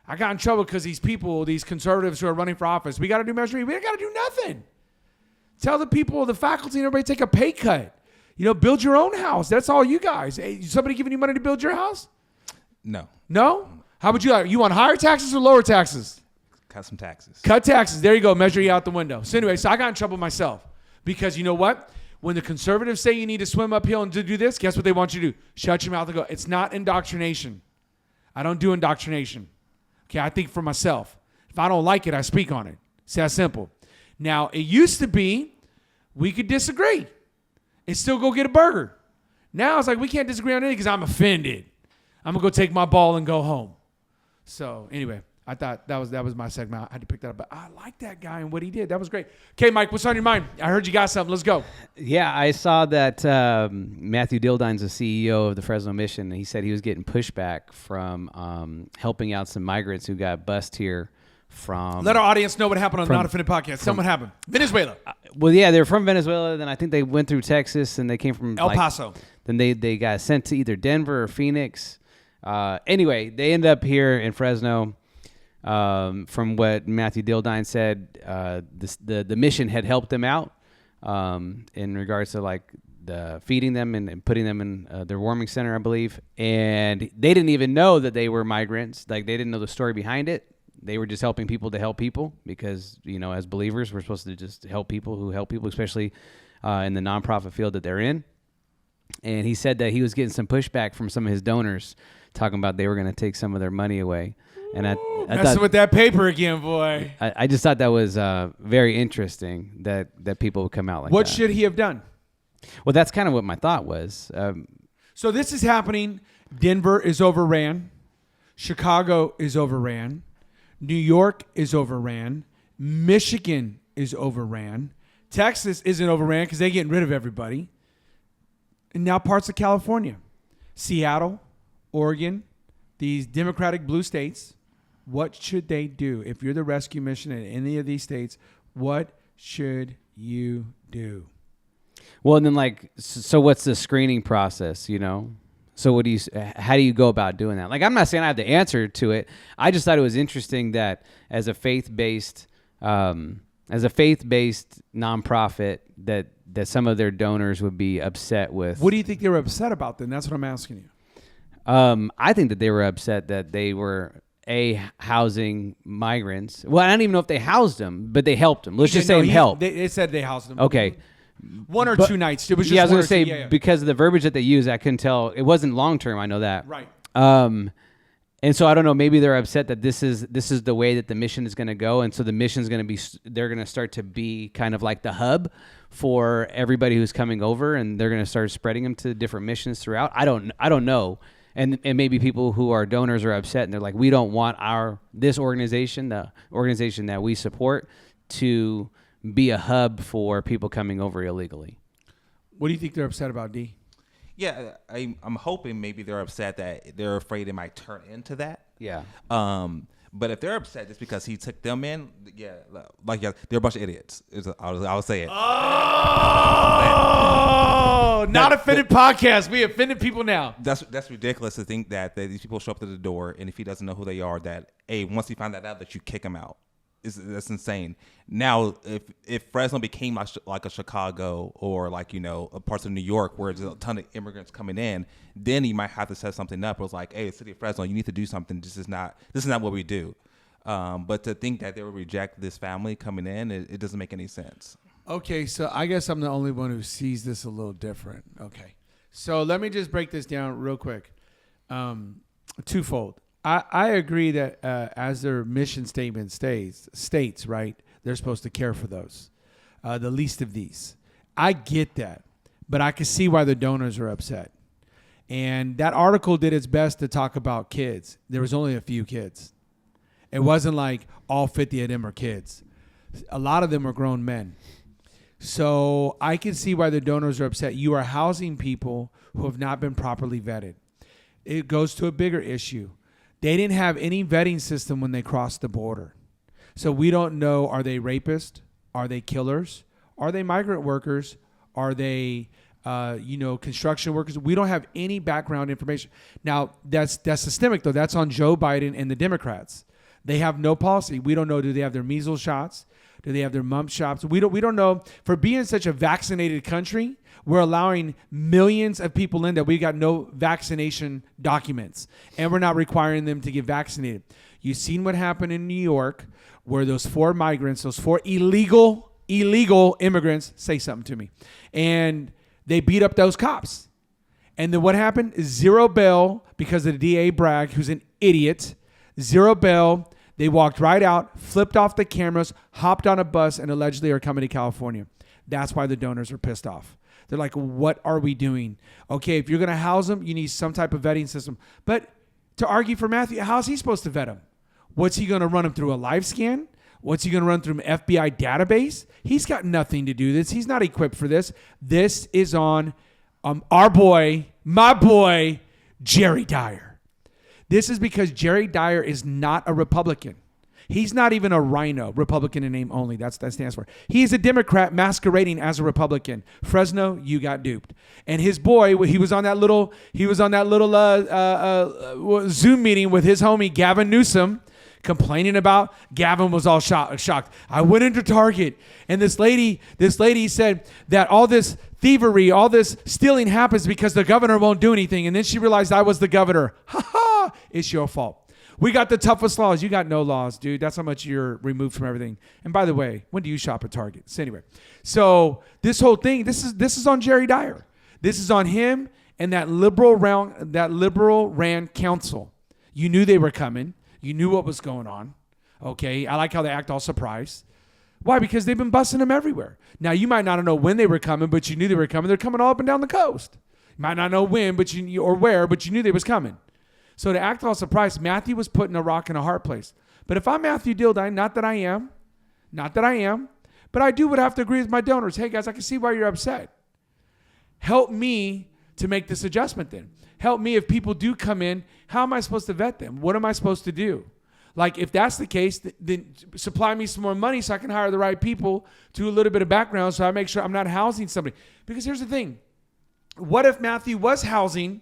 A: I got in trouble because these people, these conservatives who are running for office, we got to do Measure E. We ain't got to do nothing. Tell the people, the faculty, and everybody take a pay cut. Build your own house. That's all you guys. Hey, somebody giving you money to build your house?
C: No.
A: No? How would you like? You want higher taxes or lower taxes?
C: Cut some taxes.
A: Cut taxes. There you go. Measure E out the window. So anyway, I got in trouble myself because you know what? When the conservatives say you need to swim uphill and to do this, guess what they want you to do? Shut your mouth and go. It's not indoctrination. I don't do indoctrination. Okay, I think for myself. If I don't like it, I speak on it. It's that simple. Now, it used to be we could disagree and still go get a burger. Now it's like we can't disagree on anything because I'm offended. I'm going to go take my ball and go home. So anyway, I thought that was my segment. I had to pick that up, but I like that guy and what he did. That was great. Okay, Mike, what's on your mind? I heard you got something. Let's go.
B: Yeah, I saw that Matthew Dildine's the CEO of the Fresno Mission, and he said he was getting pushback from helping out some migrants who got bused here from...
A: Let our audience know what happened on the Not Offended podcast. Tell them what happened. Venezuela.
B: Well, yeah, they're from Venezuela. Then I think they went through Texas, and they came from...
A: El Paso.
B: Then they got sent to either Denver or Phoenix. Anyway, they ended up here in Fresno. From what Matthew Dildine said, the mission had helped them out in regards to like the feeding them and putting them in their warming center, I believe. And they didn't even know that they were migrants. Like they didn't know the story behind it. They were just helping people to help people because, you know, as believers, we're supposed to just help people who help people, especially in the nonprofit field that they're in. And he said that he was getting some pushback from some of his donors talking about they were going to take some of their money away. And I
A: messing
B: thought,
A: with that paper again, boy.
B: I just thought that was very interesting that people would come out like
A: What
B: that.
A: should he have done?
B: Well, that's kind of what my thought was.
A: So this is happening. Denver is overran. Chicago is overran. New York is overran. Michigan is overran. Texas isn't overran because they're getting rid of everybody. And now parts of California. Seattle, Oregon, these Democratic blue states. What should they do? If you're the rescue mission in any of these states, what should you do?
B: Well, and then like, so what's the screening process, you know? So how do you go about doing that? Like, I'm not saying I have the answer to it. I just thought it was interesting that as a faith-based nonprofit that some of their donors would be upset with.
A: What do you think they were upset about then? That's what I'm asking you.
B: I think that they were upset that they were housing migrants. Well, I don't even know if they housed them, but they helped them. Let's just say help.
A: They said they housed them.
B: Okay.
A: One or two nights. It was just
B: I was
A: one
B: going to
A: or
B: say,
A: two. Yeah.
B: because of the verbiage that they used, I couldn't tell. It wasn't long term. I know that.
A: Right.
B: And so I don't know. Maybe they're upset that this is the way that the mission is going to go, and so the mission is going to be. They're going to start to be kind of like the hub for everybody who's coming over, and they're going to start spreading them to different missions throughout. I don't know. And maybe people who are donors are upset, and they're like, we don't want this organization, the organization that we support, to be a hub for people coming over illegally.
A: What do you think they're upset about, D?
C: Yeah, I'm hoping maybe they're upset that they're afraid it might turn into that.
B: Yeah.
C: But if they're upset just because he took them in, they're a bunch of idiots. I would say it.
A: Oh, Not Offended podcast. We offended people now.
C: That's ridiculous to think that these people show up to the door, and if he doesn't know who they are, that once he find that out, that you kick him out. That's insane. Now, if Fresno became like a Chicago or like, you know, parts of New York where there's a ton of immigrants coming in, then he might have to set something up. It was like, hey, the city of Fresno, you need to do something. This is not what we do. But to think that they would reject this family coming in, it doesn't make any sense.
A: Okay, so I guess I'm the only one who sees this a little different. Okay, so let me just break this down real quick. Twofold. I agree that as their mission statement states, right, they're supposed to care for those, the least of these. I get that, but I can see why the donors are upset. And that article did its best to talk about kids. There was only a few kids. It wasn't like all 50 of them are kids. A lot of them are grown men. So I can see why the donors are upset. You are housing people who have not been properly vetted. It goes to a bigger issue. They didn't have any vetting system when they crossed the border. So we don't know, are they rapists? Are they killers? Are they migrant workers? Are they, construction workers? We don't have any background information. Now, that's systemic, though. That's on Joe Biden and the Democrats. They have no policy. We don't know, do they have their measles shots? Do they have their mumps shots? We don't know. For being such a vaccinated country, we're allowing millions of people in that we got no vaccination documents, and we're not requiring them to get vaccinated. You've seen what happened in New York, where those 4 migrants, those 4 illegal immigrants, say something to me, and they beat up those cops. And then what happened? 0 bail because of the DA Bragg, who's an idiot. 0 bail. They walked right out, flipped off the cameras, hopped on a bus, and allegedly are coming to California. That's why the donors are pissed off. They're like, what are we doing? Okay, if you're going to house them, you need some type of vetting system. But to argue for Matthew, how is he supposed to vet them? What's he going to run him through a live scan? What's he going to run through an FBI database? He's got nothing to do this. He's not equipped for this. This is on our boy, my boy, Jerry Dyer. This is because Jerry Dyer is not a Republican. He's not even a rhino, Republican in name only. That stands for. He's a Democrat masquerading as a Republican. Fresno, you got duped. And his boy, he was on that little Zoom meeting with his homie Gavin Newsom, complaining about. Gavin was all shocked. I went into Target, and this lady said that all this thievery, all this stealing happens because the governor won't do anything. And then she realized I was the governor. Ha ha! It's your fault. We got the toughest laws. You got no laws, dude. That's how much you're removed from everything. And by the way, when do you shop at Target? So anyway, so this whole thing, this is on Jerry Dyer. This is on him and that liberal ran council. You knew they were coming. You knew what was going on. Okay, I like how they act all surprised. Why? Because they've been busting them everywhere. Now, you might not know when they were coming, but you knew they were coming. They're coming all up and down the coast. You might not know when, or where, but you knew they was coming. So to act all surprised, Matthew was putting a rock in a hard place. But if I'm Matthew Dildine, not that I am, but I do would have to agree with my donors. Hey, guys, I can see why you're upset. Help me to make this adjustment then. Help me if people do come in, how am I supposed to vet them? What am I supposed to do? Like, if that's the case, then supply me some more money so I can hire the right people, do a little bit of background so I make sure I'm not housing somebody. Because here's the thing. What if Matthew was housing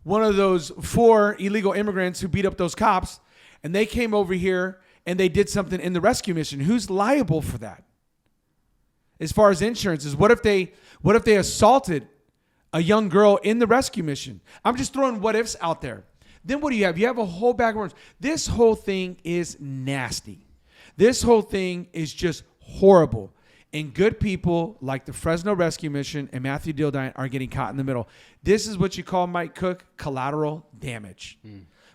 A: one of those 4 illegal immigrants who beat up those cops, and they came over here and they did something in the rescue mission? Who's liable for that? As far as insurances, what if they assaulted a young girl in the rescue mission? I'm just throwing what ifs out there. Then what do you have? You have a whole bag of worms. This whole thing is nasty. This whole thing is just horrible. And good people like the Fresno Rescue Mission and Matthew Dildine are getting caught in the middle. This is what you call, Mike Cook, collateral damage.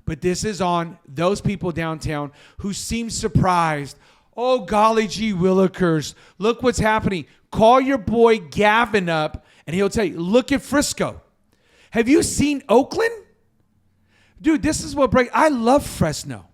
A: But this is on those people downtown who seem surprised. Oh, golly gee willikers, look what's happening. Call your boy Gavin up, and he'll tell you, look at Frisco. Have you seen Oakland? Dude, this is what breaks. I love Fresno.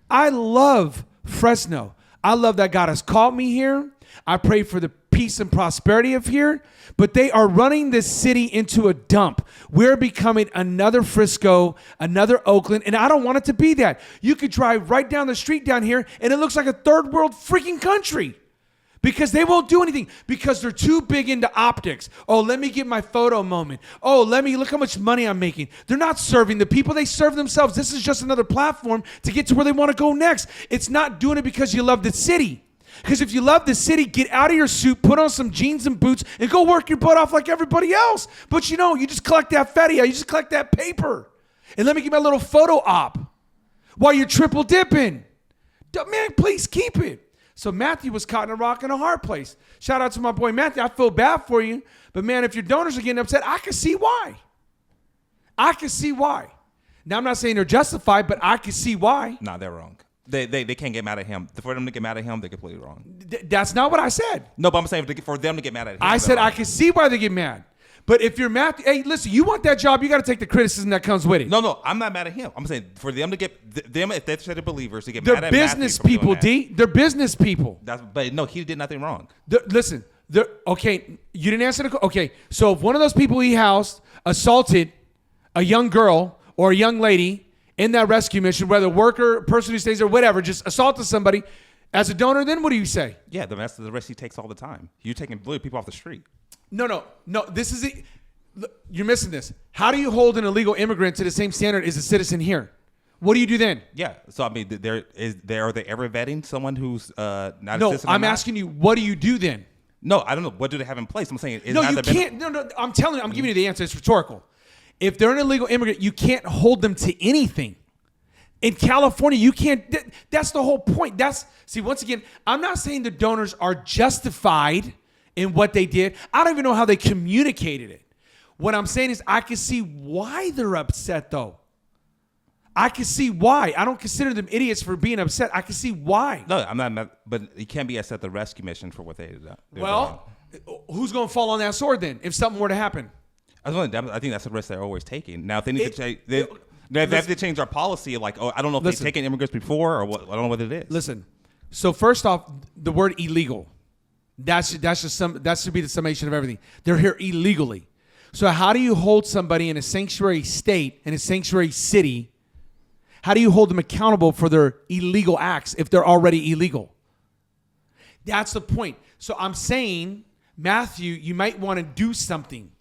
A: I love that God has called me here. I pray for the peace and prosperity of here, but they are running this city into a dump. We're becoming another Frisco, another Oakland, and I don't want it to be that. You could drive right down the street down here, and it looks like a third world freaking country because they won't do anything because they're too big into optics. Oh, let me get my photo moment. Oh, look how much money I'm making. They're not serving the people. They serve themselves. This is just another platform to get to where they want to go next. It's not doing it because you love the city. Because if you love the city, get out of your suit, put on some jeans and boots, and go work your butt off like everybody else. But you just collect that fatty, you just collect that paper. And let me get my little photo op while you're triple dipping. Man, please keep it. So Matthew was caught in a rock and a hard place. Shout out to my boy Matthew. I feel bad for you. But man, if your donors are getting upset, I can see why. Now, I'm not saying they're justified, but I can see why.
C: No, they're wrong. They can't get mad at him. For them to get mad at him, they're completely wrong.
A: That's not what I said.
C: No, but I'm saying for them to get mad at him.
A: I said I can see why they get mad. But if you're Matthew, hey, listen, you want that job, you got to take the criticism that comes with it.
C: No, I'm not mad at him. I'm saying for them to get them, if they're the believers, to get
A: they're
C: mad at
A: business
C: Matthew
A: people, D. They're business people.
C: But no, he did nothing wrong.
A: Listen, okay, you didn't answer the okay. So if one of those people he housed assaulted a young girl or a young lady in that rescue mission, whether worker, person who stays there, whatever, just assaulted somebody, as a donor, then what do you say?
C: Yeah, that's the risk he takes all the time. You're taking blue people off the street.
A: No. This is it. You're missing this. How do you hold an illegal immigrant to the same standard as a citizen here? What do you do then?
C: Yeah. So are they ever vetting someone who's not a
A: no,
C: citizen?
A: I'm asking you, what do you do then?
C: No, I don't know. What do they have in place? I'm saying
A: no, you can't. No. I'm telling you. I'm giving you the answer. It's rhetorical. If they're an illegal immigrant, you can't hold them to anything. In California, you can't. That's the whole point. See, once again, I'm not saying the donors are justified in what they did. I don't even know how they communicated it. What I'm saying is I can see why they're upset, though. I can see why. I don't consider them idiots for being upset. I can see why.
C: No, I'm not. But you can't be upset at the rescue mission for what they did.
A: Well, who's going to fall on that sword then if something were to happen?
C: I think that's the risk they're always taking. Now, if they need to say, They have to change our policy. Like, oh, I don't know if they've taken immigrants before or what. I don't know what it is.
A: Listen. So first off, the word illegal. That should be the summation of everything. They're here illegally. So how do you hold somebody in a sanctuary state, in a sanctuary city? How do you hold them accountable for their illegal acts if they're already illegal? That's the point. So I'm saying, Matthew, you might want to do something.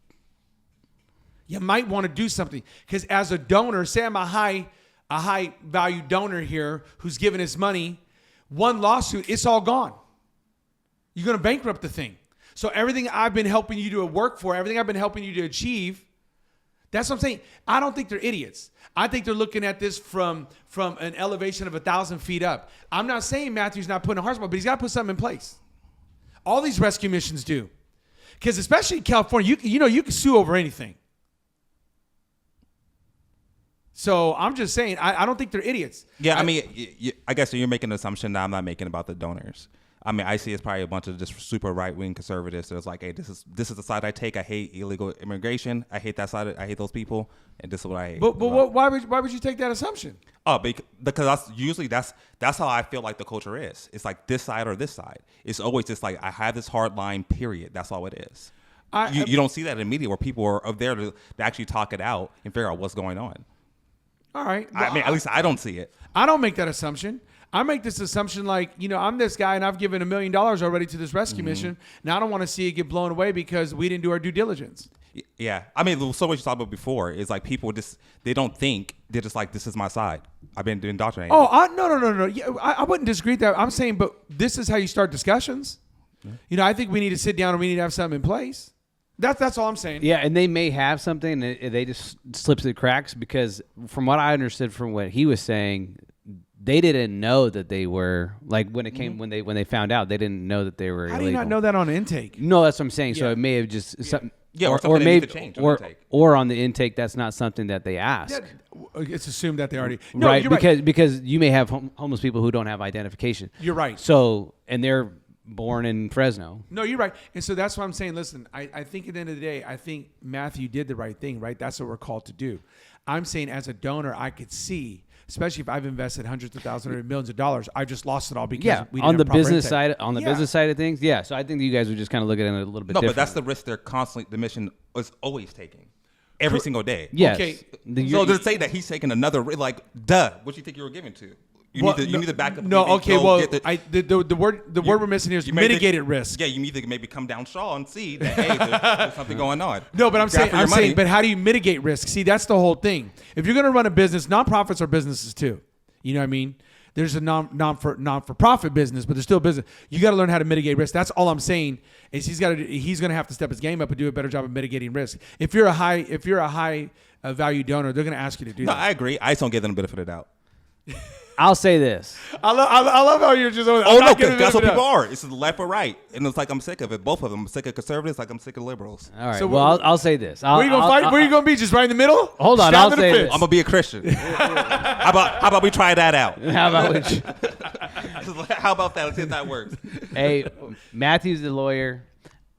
A: You might want to do something. Because as a donor, say I'm a high value donor here who's giving his money, one lawsuit, it's all gone. You're going to bankrupt the thing. So everything I've been helping you to work for, everything I've been helping you to achieve, that's what I'm saying. I don't think they're idiots. I think they're looking at this from an elevation of 1,000 feet up. I'm not saying Matthew's not putting a heart spot, but he's got to put something in place. All these rescue missions do. Because especially in California, you can sue over anything. So I'm just saying, I don't think they're idiots.
C: Yeah, I mean, I guess you're making an assumption that I'm not making about the donors. I mean, I see it's probably a bunch of just super right-wing conservatives. So it's like, hey, this is the side I take. I hate illegal immigration. I hate that side. I hate those people, and this is what I hate.
A: But why would you take that assumption?
C: Oh, because that's how I feel like the culture is. It's like this side or this side. It's always just like I have this hard line. Period. That's all it is. You don't see that in the media where people are there to actually talk it out and figure out what's going on.
A: All right.
C: Well, I mean, at least I don't see it.
A: I don't make that assumption. I make this assumption like, I'm this guy and I've given $1 million already to this rescue mission. Now I don't want to see it get blown away because we didn't do our due diligence.
C: Yeah. I mean, so what you talked about before is like people they don't think. They're just like, this is my side. I've been indoctrinated.
A: Oh, no. Yeah, I wouldn't disagree with that. I'm saying, but this is how you start discussions. I think we need to sit down and we need to have something in place. That's all I'm saying.
B: Yeah, and they may have something and they just slip through the cracks because from what I understood from what he was saying, they didn't know that they were like when it came when they found out they didn't know that they were
A: How
B: illegal.
A: do you not know that on intake?
B: No, that's what I'm saying.
A: Yeah.
B: So it may have just something.
C: Yeah,
B: or maybe
C: change
B: or on the intake that's not something that they ask.
A: Yeah, it's assumed that they already no,
B: right,
A: you're
B: because you may have homeless people who don't have identification.
A: You're right.
B: So and they're born in Fresno.
A: No, you're right. And so that's why I'm saying, listen, I think at the end of the day, I think Matthew did the right thing, right? That's what we're called to do. I'm saying as a donor, I could see, especially if I've invested hundreds of thousands or millions of dollars, I just lost it all because we didn't
B: on the
A: have proper
B: business
A: intake.
B: side, business side of things. Yeah. So I think you guys would just kind of look at it a little bit different.
C: But that's the risk the mission is always taking. Every single day.
B: Yes.
A: Okay.
C: So to say that he's taking another, like, duh, what you think you were giving to? You need to back up.
A: No, okay, well, the word we're missing here is mitigated risk.
C: Yeah, you need to maybe come down Shaw and see that, hey, there's something going on.
A: No, but I'm saying, but how do you mitigate risk? See, that's the whole thing. If you're going to run a business, nonprofits are businesses too. You know what I mean? There's a non-for-profit business, but there's still business. You got to learn how to mitigate risk. That's all I'm saying. Is he's going to have to step his game up and do a better job of mitigating risk. If you're a high value donor, they're going to ask you to do that.
C: No, I agree. I just don't give them the benefit of the doubt.
B: I'll say this.
A: I love how you're just.
C: Oh no, because that's what people are. It's left or right, and it's like I'm sick of it. Both of them. I'm sick of conservatives, like I'm sick of liberals.
B: All right.
A: So
B: well, I'll say this.
A: Where you gonna fight? Where you gonna be? Just right in the middle?
B: Hold on,
A: Stab
B: I'll
A: in the
B: say
A: fist.
B: this.
C: I'm gonna be a Christian. How about we try that out?
B: How about which?
C: How about that? Let's see if that works.
B: Hey, Matthew's the lawyer.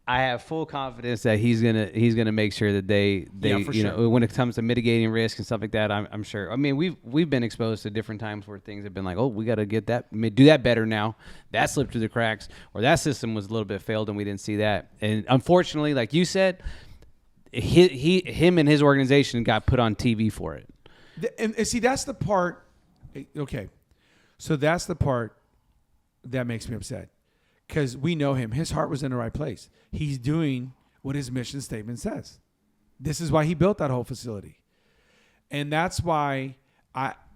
B: I have full confidence that he's gonna make sure that they
A: sure.
B: when it comes to mitigating risk and stuff like that. I'm sure. I mean, we've been exposed to different times where things have been like, oh, we got to get that, do that better now. That slipped through the cracks, or that system was a little bit failed and we didn't see that. And unfortunately, like you said, him and his organization got put on TV for it.
A: And see, that's the part. Okay, so that's the part that makes me upset. Because we know him. His heart was in the right place. He's doing what his mission statement says. This is why he built that whole facility. And that's why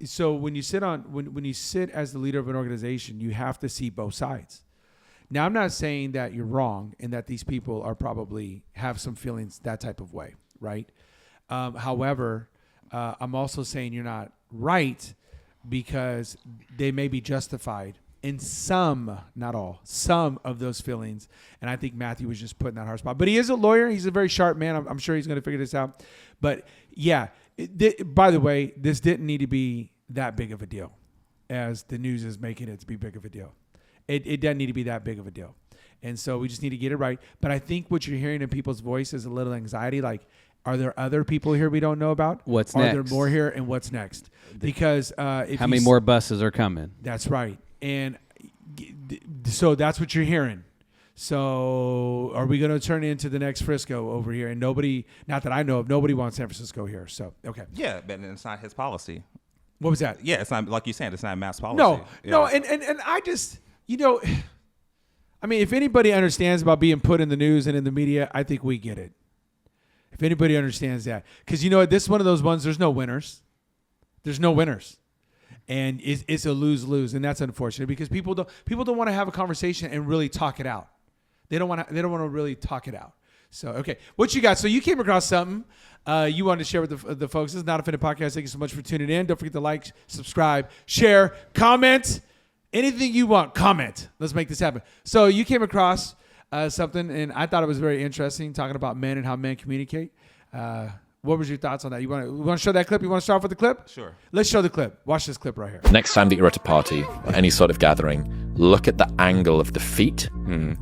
A: so when you sit when you sit as the leader of an organization, you have to see both sides. Now, I'm not saying that you're wrong and that these people are probably have some feelings that type of way, right? However, I'm also saying you're not right because they may be justified in some, not all, some of those feelings. And I think Matthew was just put in that hard spot. But he is a lawyer. He's a very sharp man. I'm sure he's going to figure this out. But yeah, by the way, this didn't need to be that big of a deal as the news is making it to be big of a deal. It doesn't need to be that big of a deal. And so we just need to get it right. But I think what you're hearing in people's voice is a little anxiety like, Are there other people here we don't know about?
B: What's
A: Are
B: next?
A: there more here, and what's next? Because if
B: How many more buses are coming?
A: That's right. And so that's what you're hearing. So are we going to turn into the next Frisco over here? And nobody, not that I know of, nobody wants San Francisco here. So, okay.
C: Yeah, but it's not his policy.
A: What was that?
C: Yeah, it's not like you said. It's not mass policy.
A: No,
C: Yeah.
A: no. And I just, I mean, if anybody understands about being put in the news and in the media, I think we get it. If anybody understands that. Because this is one of those ones, there's no winners. There's no winners. And it's a lose-lose, and that's unfortunate because people don't want to have a conversation and really talk it out. They don't want to really talk it out. So, okay, what you got? So you came across something you wanted to share with the folks. This is Not Offended Podcast. Thank you so much for tuning in. Don't forget to like, subscribe, share, comment, anything you want. Comment. Let's make this happen. So you came across something, and I thought it was very interesting, talking about men and how men communicate. What was your thoughts on that? You want to show that clip? You want to start off with the clip?
C: Sure.
A: Let's show the clip. Watch this clip right here.
G: Next time that you're at a party or any sort of gathering, look at the angle of the feet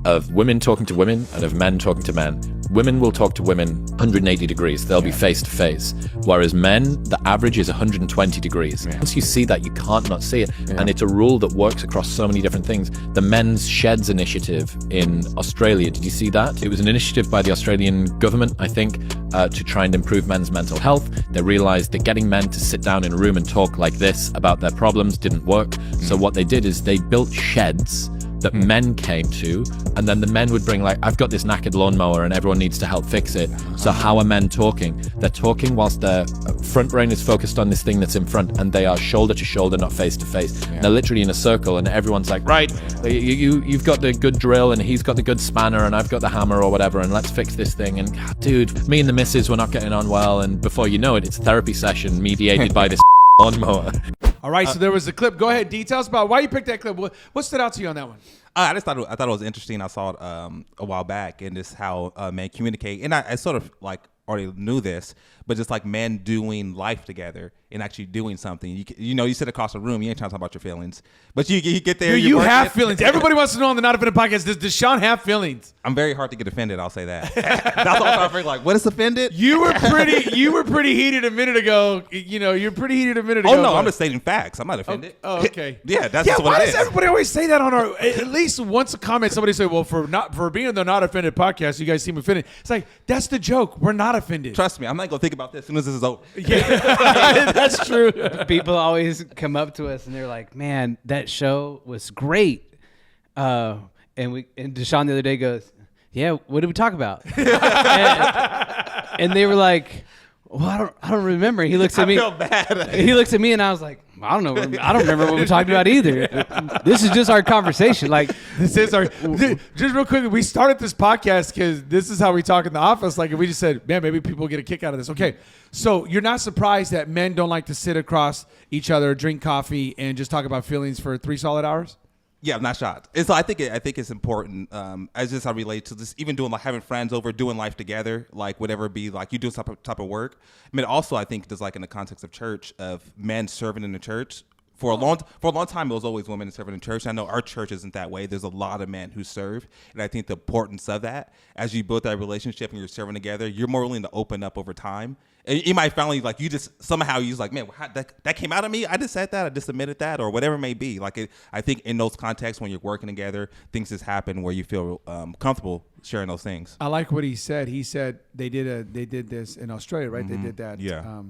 G: of women talking to women and of men talking to men. Women will talk to women 180 degrees. They'll be face to face. Whereas men, the average is 120 degrees. Yeah. Once you see that, you can't not see it. Yeah. And it's a rule that works across so many different things. The Men's Sheds initiative in Australia, did you see that? It was an initiative by the Australian government, I think, to try and improve men's mental health. They realized that getting men to sit down in a room and talk like this about their problems didn't work. So what they did is they built sheds that men came to, and then the men would bring, like, I've got this knackered lawnmower and everyone needs to help fix it. So how are men talking? They're talking whilst their front brain is focused on this thing that's in front, and they are shoulder to shoulder, not face to face. They're literally in a circle, and everyone's like, right, you've got the good drill and he's got the good spanner and I've got the hammer or whatever, and let's fix this thing. And dude, me and the missus were not getting on well, and before you know it, it's a therapy session mediated by this lawnmower.
A: All right, so there was the clip. Go ahead, details about why you picked that clip. What stood out to you on that one?
C: I thought it was interesting. I saw it a while back, and just how men communicate. And I sort of like already knew this, but just like men doing life together and actually doing something. You sit across the room, you ain't trying to talk about your feelings, but you get there.
A: Do you have feelings? Everybody wants to know on the Not Offended Podcast, does Sean have feelings?
C: I'm very hard to get offended. I'll say that. That's all I'm trying to like. What is offended?
A: You were pretty heated a minute ago. You're pretty heated a minute ago.
C: Oh no, I'm just stating facts. I'm not offended.
A: Oh, okay.
C: Yeah, that's just what
A: why
C: it
A: does
C: is.
A: everybody always say that on our? At least once a comment, somebody say, "Well, for being the Not Offended Podcast, you guys seem offended." It's like that's the joke. We're not offended.
C: Trust me, I'm not gonna think about this as soon as this is over.
A: Yeah, that's true.
B: People always come up to us and they're like, "Man, that show was great." And Deshaun the other day goes, "Yeah, what did we talk about?" and they were like, "Well, I don't remember." He looks at me.
C: I feel bad.
B: He looks at me and I was like, "I don't know. I don't remember what we talked about either. This is just our conversation." Like,
A: this is our. Just real quick, we started this podcast because this is how we talk in the office. Like, we just said, "Man, maybe people get a kick out of this." Okay, so you're not surprised that men don't like to sit across each other, drink coffee, and just talk about feelings for 3 solid hours?
C: Yeah, I'm not shocked. And so I think it's important. As just I relate to this, even doing like having friends over, doing life together, like whatever it be, like you do type of work. I mean, also I think there's like in the context of church, of men serving in the church. For a long time, it was always women serving in church. I know our church isn't that way. There's a lot of men who serve, and I think the importance of that, as you build that relationship and you're serving together, you're more willing to open up over time. And you might finally like you just somehow you're like, man, that came out of me. I just said that. I just admitted that, or whatever it may be. Like I think in those contexts when you're working together, things just happen where you feel comfortable sharing those things.
A: I like what he said. He said they did this in Australia, right?
C: Mm-hmm.
A: They did that.
C: Yeah.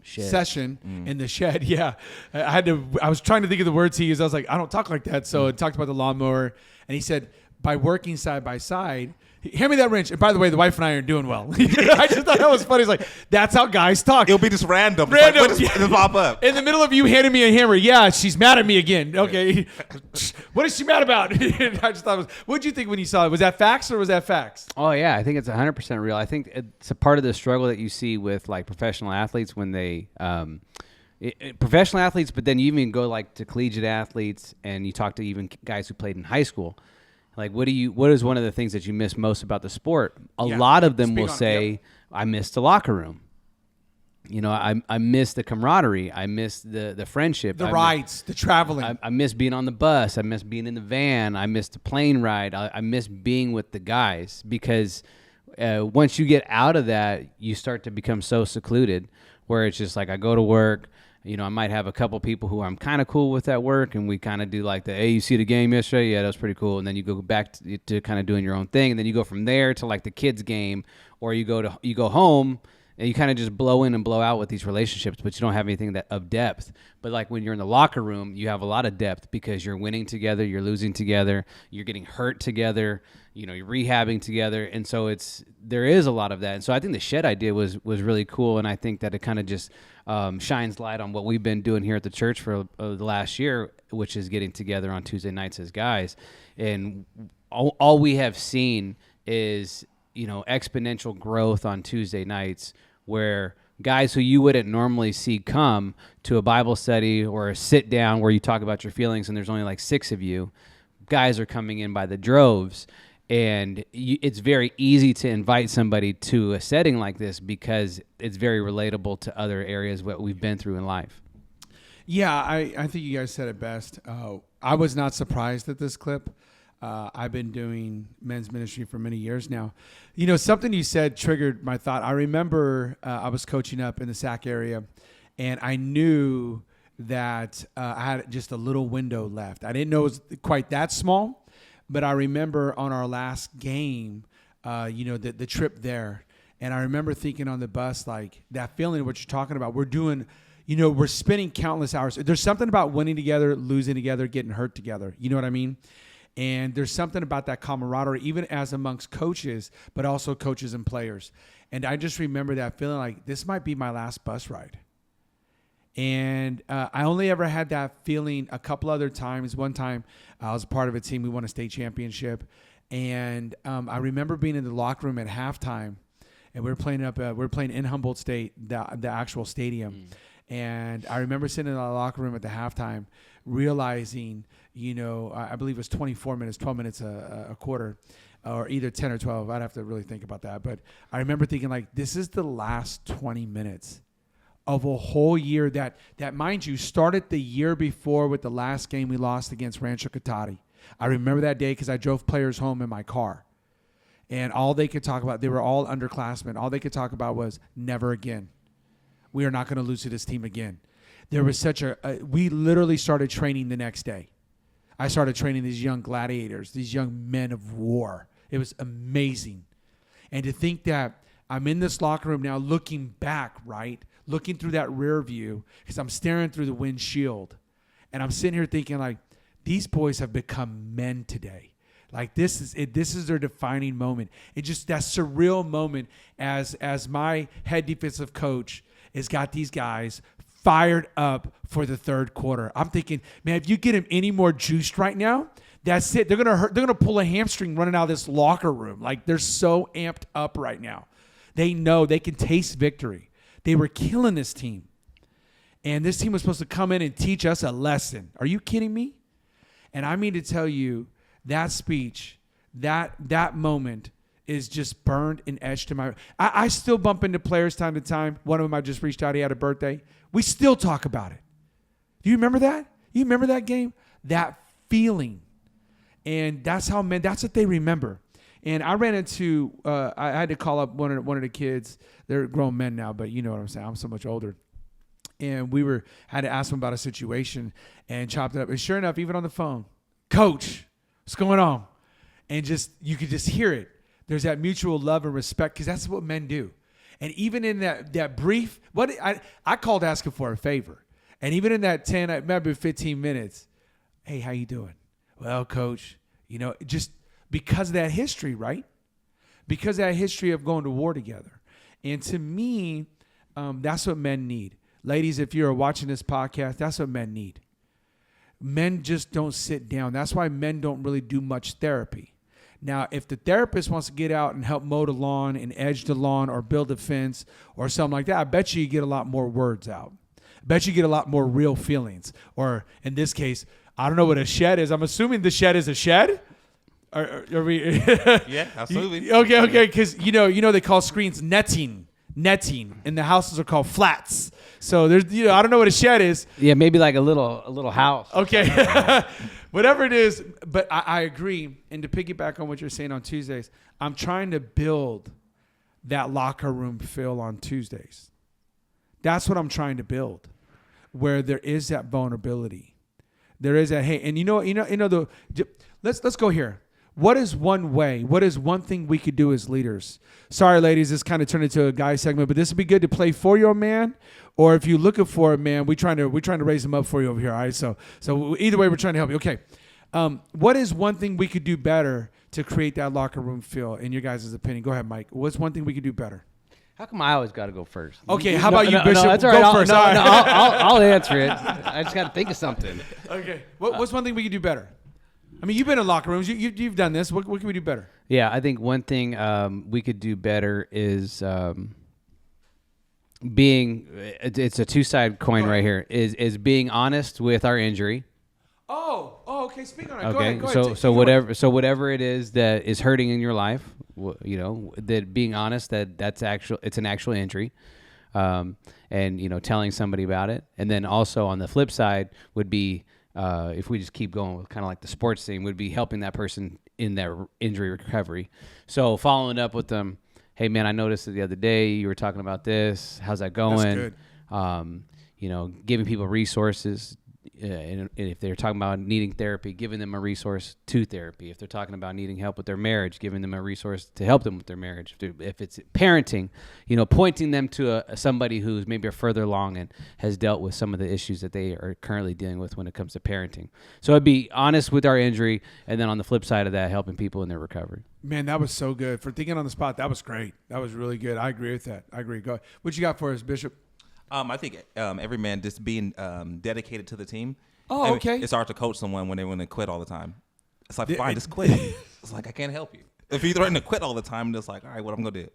A: Session in the shed. Yeah. I was trying to think of the words he used. I was like, I don't talk like that. So it talked about the lawnmower, and he said, by working side by side, hand me that wrench. And by the way, the wife and I are doing well. I just thought that was funny. He's like, that's how guys talk.
C: It'll be just random.
A: Random.
C: Like, just pop up.
A: In the middle of you handing me a hammer. Yeah, she's mad at me again. Okay. What is she mad about? I just thought what'd you think when you saw it? Was that facts or was that facts?
B: oh yeah, I think it's 100% real. I think it's a part of the struggle that you see with like professional athletes when they professional athletes, but then you even go like to collegiate athletes and you talk to even guys who played in high school. Like, what is one of the things that you miss most about the sport? A lot of them will say, I miss the locker room. I miss the camaraderie. I miss the friendship.
A: The rides, the traveling.
B: I miss being on the bus. I miss being in the van. I miss the plane ride. I miss being with the guys because once you get out of that, you start to become so secluded where it's just like I go to work. I might have a couple people who I'm kind of cool with at work, and we kind of do like hey, you see the game yesterday? Yeah, that was pretty cool. And then you go back to kind of doing your own thing, and then you go from there to like the kids' game, or you go home and you kind of just blow in and blow out with these relationships, but you don't have anything of depth. But like when you're in the locker room, you have a lot of depth because you're winning together, you're losing together, you're getting hurt together, you're rehabbing together. And so there is a lot of that. And so I think the shed idea was really cool. And I think that it kind of just shines light on what we've been doing here at the church for the last year, which is getting together on Tuesday nights as guys. And all we have seen is exponential growth on Tuesday nights where guys who you wouldn't normally see come to a Bible study or a sit down where you talk about your feelings and there's only like 6 of you, guys are coming in by the droves. And it's very easy to invite somebody to a setting like this because it's very relatable to other areas what we've been through in life.
A: Yeah, I think you guys said it best. I was not surprised at this clip. I've been doing men's ministry for many years now. Something you said triggered my thought. I remember I was coaching up in the SAC area, and I knew that I had just a little window left. I didn't know it was quite that small, but I remember on our last game, the trip there, and I remember thinking on the bus, like that feeling of what you're talking about. We're doing, we're spending countless hours. There's something about winning together, losing together, getting hurt together. You know what I mean? And there's something about that camaraderie, even as amongst coaches, but also coaches and players. And I just remember that feeling like this might be my last bus ride. And I only ever had that feeling a couple other times. One time I was a part of a team. We won a state championship. And I remember being in the locker room at halftime, and we were playing in Humboldt State, the actual stadium. And I remember sitting in the locker room at the halftime, realizing, I believe it was 12 minutes a quarter, or either 10 or 12. I'd have to really think about that. But I remember thinking, like, this is the last 20 minutes of a whole year that mind you, started the year before with the last game we lost against Rancho Cotati. I remember that day because I drove players home in my car. And all they could talk about, they were all underclassmen. All they could talk about was never again. We are not going to lose to this team again. There was we literally started training the next day. I started training these young gladiators, these young men of war. It was amazing. And to think that I'm in this locker room now looking back, right? Looking through that rear view because I'm staring through the windshield. And I'm sitting here thinking, like, these boys have become men today. Like, this is their defining moment. It just, that surreal moment as my head defensive coach has got these guys fired up for the third quarter. I'm thinking, man, if you get him any more juiced right now, that's it. They're gonna pull a hamstring running out of this locker room. Like, they're so amped up right now. They know they can taste victory. They were killing this team. And this team was supposed to come in and teach us a lesson. Are you kidding me? And I mean to tell you, that speech, that moment is just burned and etched in my. I still bump into players time to time. One of them I just reached out. He had a birthday. We still talk about it. Do you remember that? You remember that game? That feeling. And that's how men, that's what they remember. And I ran into, I had to call up one of the kids. They're grown men now, but you know what I'm saying. I'm so much older. And had to ask them about a situation and chopped it up. And sure enough, even on the phone, Coach, what's going on? And you could just hear it. There's that mutual love and respect because that's what men do. And even in that brief, I called asking for a favor. And even in that 10, maybe 15 minutes, hey, how you doing? Well, Coach, just because of that history, right? Because of that history of going to war together. And to me, that's what men need. Ladies, if you're watching this podcast, that's what men need. Men just don't sit down. That's why men don't really do much therapy. Now, if the therapist wants to get out and help mow the lawn and edge the lawn or build a fence or something like that, I bet you get a lot more words out. I bet you get a lot more real feelings. Or in this case, I don't know what a shed is. I'm assuming the shed is a shed. Are we?
C: Yeah, absolutely.
A: Okay. Because they call screens netting, and the houses are called flats. So there's, I don't know what a shed is.
B: Yeah, maybe like a little house.
A: Okay. Whatever it is, but I agree. And to piggyback on what you're saying on Tuesdays, I'm trying to build that locker room feel on Tuesdays. That's what I'm trying to build, where there is that vulnerability. There is that, hey, and let's go here. What is one way? What is one thing we could do as leaders? Sorry, ladies, this kind of turned into a guy segment, but this would be good to play for your man, or if you're looking for a man, we're trying to raise him up for you over here. All right, so either way, we're trying to help you. Okay, what is one thing we could do better to create that locker room feel? In your guys' opinion, go ahead, Mike. What's one thing we could do better?
B: How come I always got to go first?
A: Okay, how about you, Bishop?
B: No, that's all right.
A: Go first.
B: I'll answer it. I just got to think of something.
A: Okay, what's one thing we could do better? I mean, you've been in locker rooms. You've done this. What can we do better?
B: Yeah, I think one thing we could do better is being. It's a two-sided coin right here. Is being honest with our injury.
A: Oh, okay. Speak on it.
B: Okay,
A: Go ahead.
B: Whatever it is that is hurting in your life, that being honest it's an actual injury, and telling somebody about it, and then also on the flip side would be. If we just keep going with kind of like the sports thing, would be helping that person in their injury recovery. So following up with them, hey man, I noticed the other day you were talking about this. How's that going? That's good. Giving people resources. And if they're talking about needing therapy, giving them a resource to therapy. If they're talking about needing help with their marriage, giving them a resource to help them with their marriage. If it's parenting, pointing them to somebody who's maybe further along and has dealt with some of the issues that they are currently dealing with when it comes to parenting. So I'd be honest with our injury, and then on the flip side of that, helping people in their recovery.
A: Man, that was so good. For thinking on the spot, that was great. That was really good. I agree with that. I agree. Go ahead. What you got for us, Bishop?
C: I think every man just being dedicated to the team.
A: Oh, okay.
C: It's hard to coach someone when they want to quit all the time. It's like, fine, just quit. It's like, I can't help you. If you're threatening to quit all the time, it's like, all right, what I'm going to do?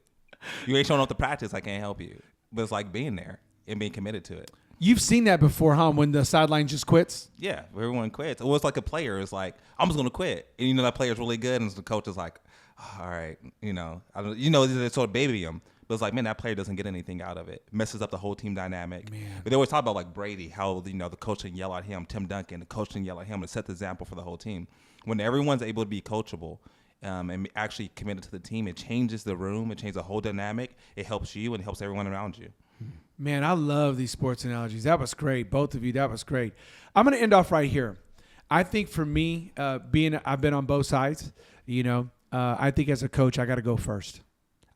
C: You ain't showing up to practice, I can't help you. But it's like being there and being committed to it.
A: You've seen that before, huh? When the sideline just quits?
C: Yeah, everyone quits. Well, it's like a player. It's like, I'm just going to quit. And that player's really good, and the coach is like, oh, all right, they sort of baby him. But it's like, man, that player doesn't get anything out of it. Messes up the whole team dynamic. Man. But they always talk about like Brady, how the coach can yell at him, Tim Duncan, the coach can yell at him to set the example for the whole team. When everyone's able to be coachable and actually committed to the team, it changes the room, it changes the whole dynamic. It helps you and helps everyone around you.
A: Man, I love these sports analogies. That was great. Both of you, that was great. I'm going to end off right here. I think for me, I've been on both sides, I think as a coach, I got to go first.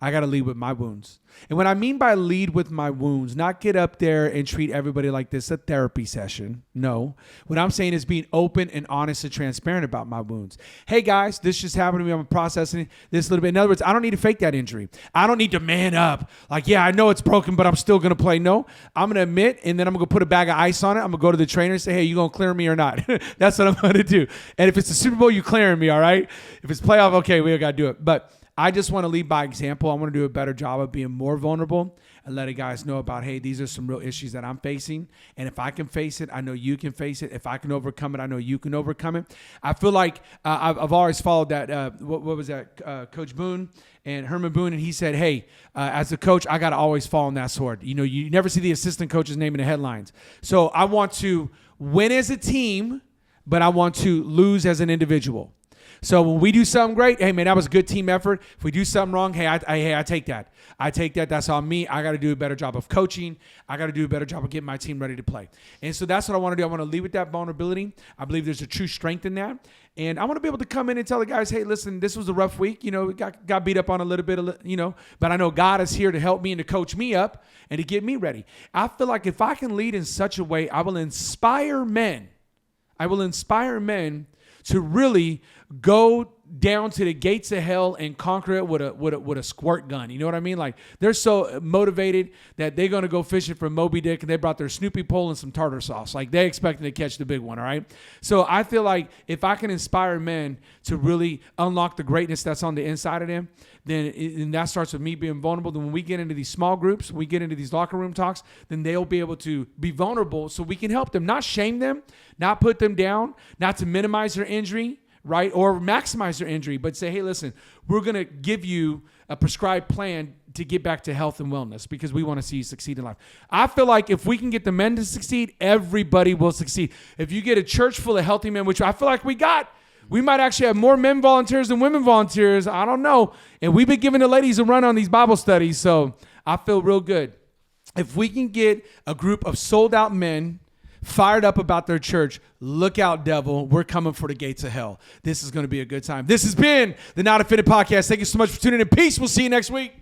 A: I got to lead with my wounds. And what I mean by lead with my wounds, not get up there and treat everybody like this a therapy session. No. What I'm saying is being open and honest and transparent about my wounds. Hey, guys, this just happened to me. I'm processing this a little bit. In other words, I don't need to fake that injury. I don't need to man up. Like, yeah, I know it's broken, but I'm still going to play. No, I'm going to admit, and then I'm going to put a bag of ice on it. I'm going to go to the trainer and say, hey, you going to clear me or not? That's what I'm going to do. And if it's the Super Bowl, you clearing me, all right? If it's playoff, okay, we got to do it. But I just want to lead by example. I want to do a better job of being more vulnerable and letting guys know about, hey, these are some real issues that I'm facing. And if I can face it, I know you can face it. If I can overcome it, I know you can overcome it. I feel like I've always followed that. What was that? Coach Boone and Herman Boone. And he said, hey, as a coach, I got to always fall on that sword. You never see the assistant coach's name in the headlines. So I want to win as a team, but I want to lose as an individual. So when we do something great, hey, man, that was a good team effort. If we do something wrong, hey, I take that. I take that. That's on me. I got to do a better job of coaching. I got to do a better job of getting my team ready to play. And so that's what I want to do. I want to lead with that vulnerability. I believe there's a true strength in that. And I want to be able to come in and tell the guys, hey, listen, this was a rough week. We got beat up on a little bit, but I know God is here to help me and to coach me up and to get me ready. I feel like if I can lead in such a way, I will inspire men. To really go down to the gates of hell and conquer it with a squirt gun. You know what I mean? Like, they're so motivated that they're going to go fishing for Moby Dick and they brought their Snoopy pole and some tartar sauce. Like, they expecting to catch the big one, all right? So I feel like if I can inspire men to really unlock the greatness that's on the inside of them, and that starts with me being vulnerable. Then when we get into these small groups, we get into these locker room talks, then they'll be able to be vulnerable so we can help them, not shame them, not put them down, not to minimize their injury, right? Or maximize their injury, but say, hey, listen, we're going to give you a prescribed plan to get back to health and wellness because we want to see you succeed in life. I feel like if we can get the men to succeed, everybody will succeed. If you get a church full of healthy men, which I feel like we got, We might actually have more men volunteers than women volunteers. I don't know. And we've been giving the ladies a run on these Bible studies, so I feel real good. If we can get a group of sold out men fired up about their church, look out, devil. We're coming for the gates of hell. This is going to be a good time. This has been the Not Offended Podcast. Thank you so much for tuning in. Peace. We'll see you next week.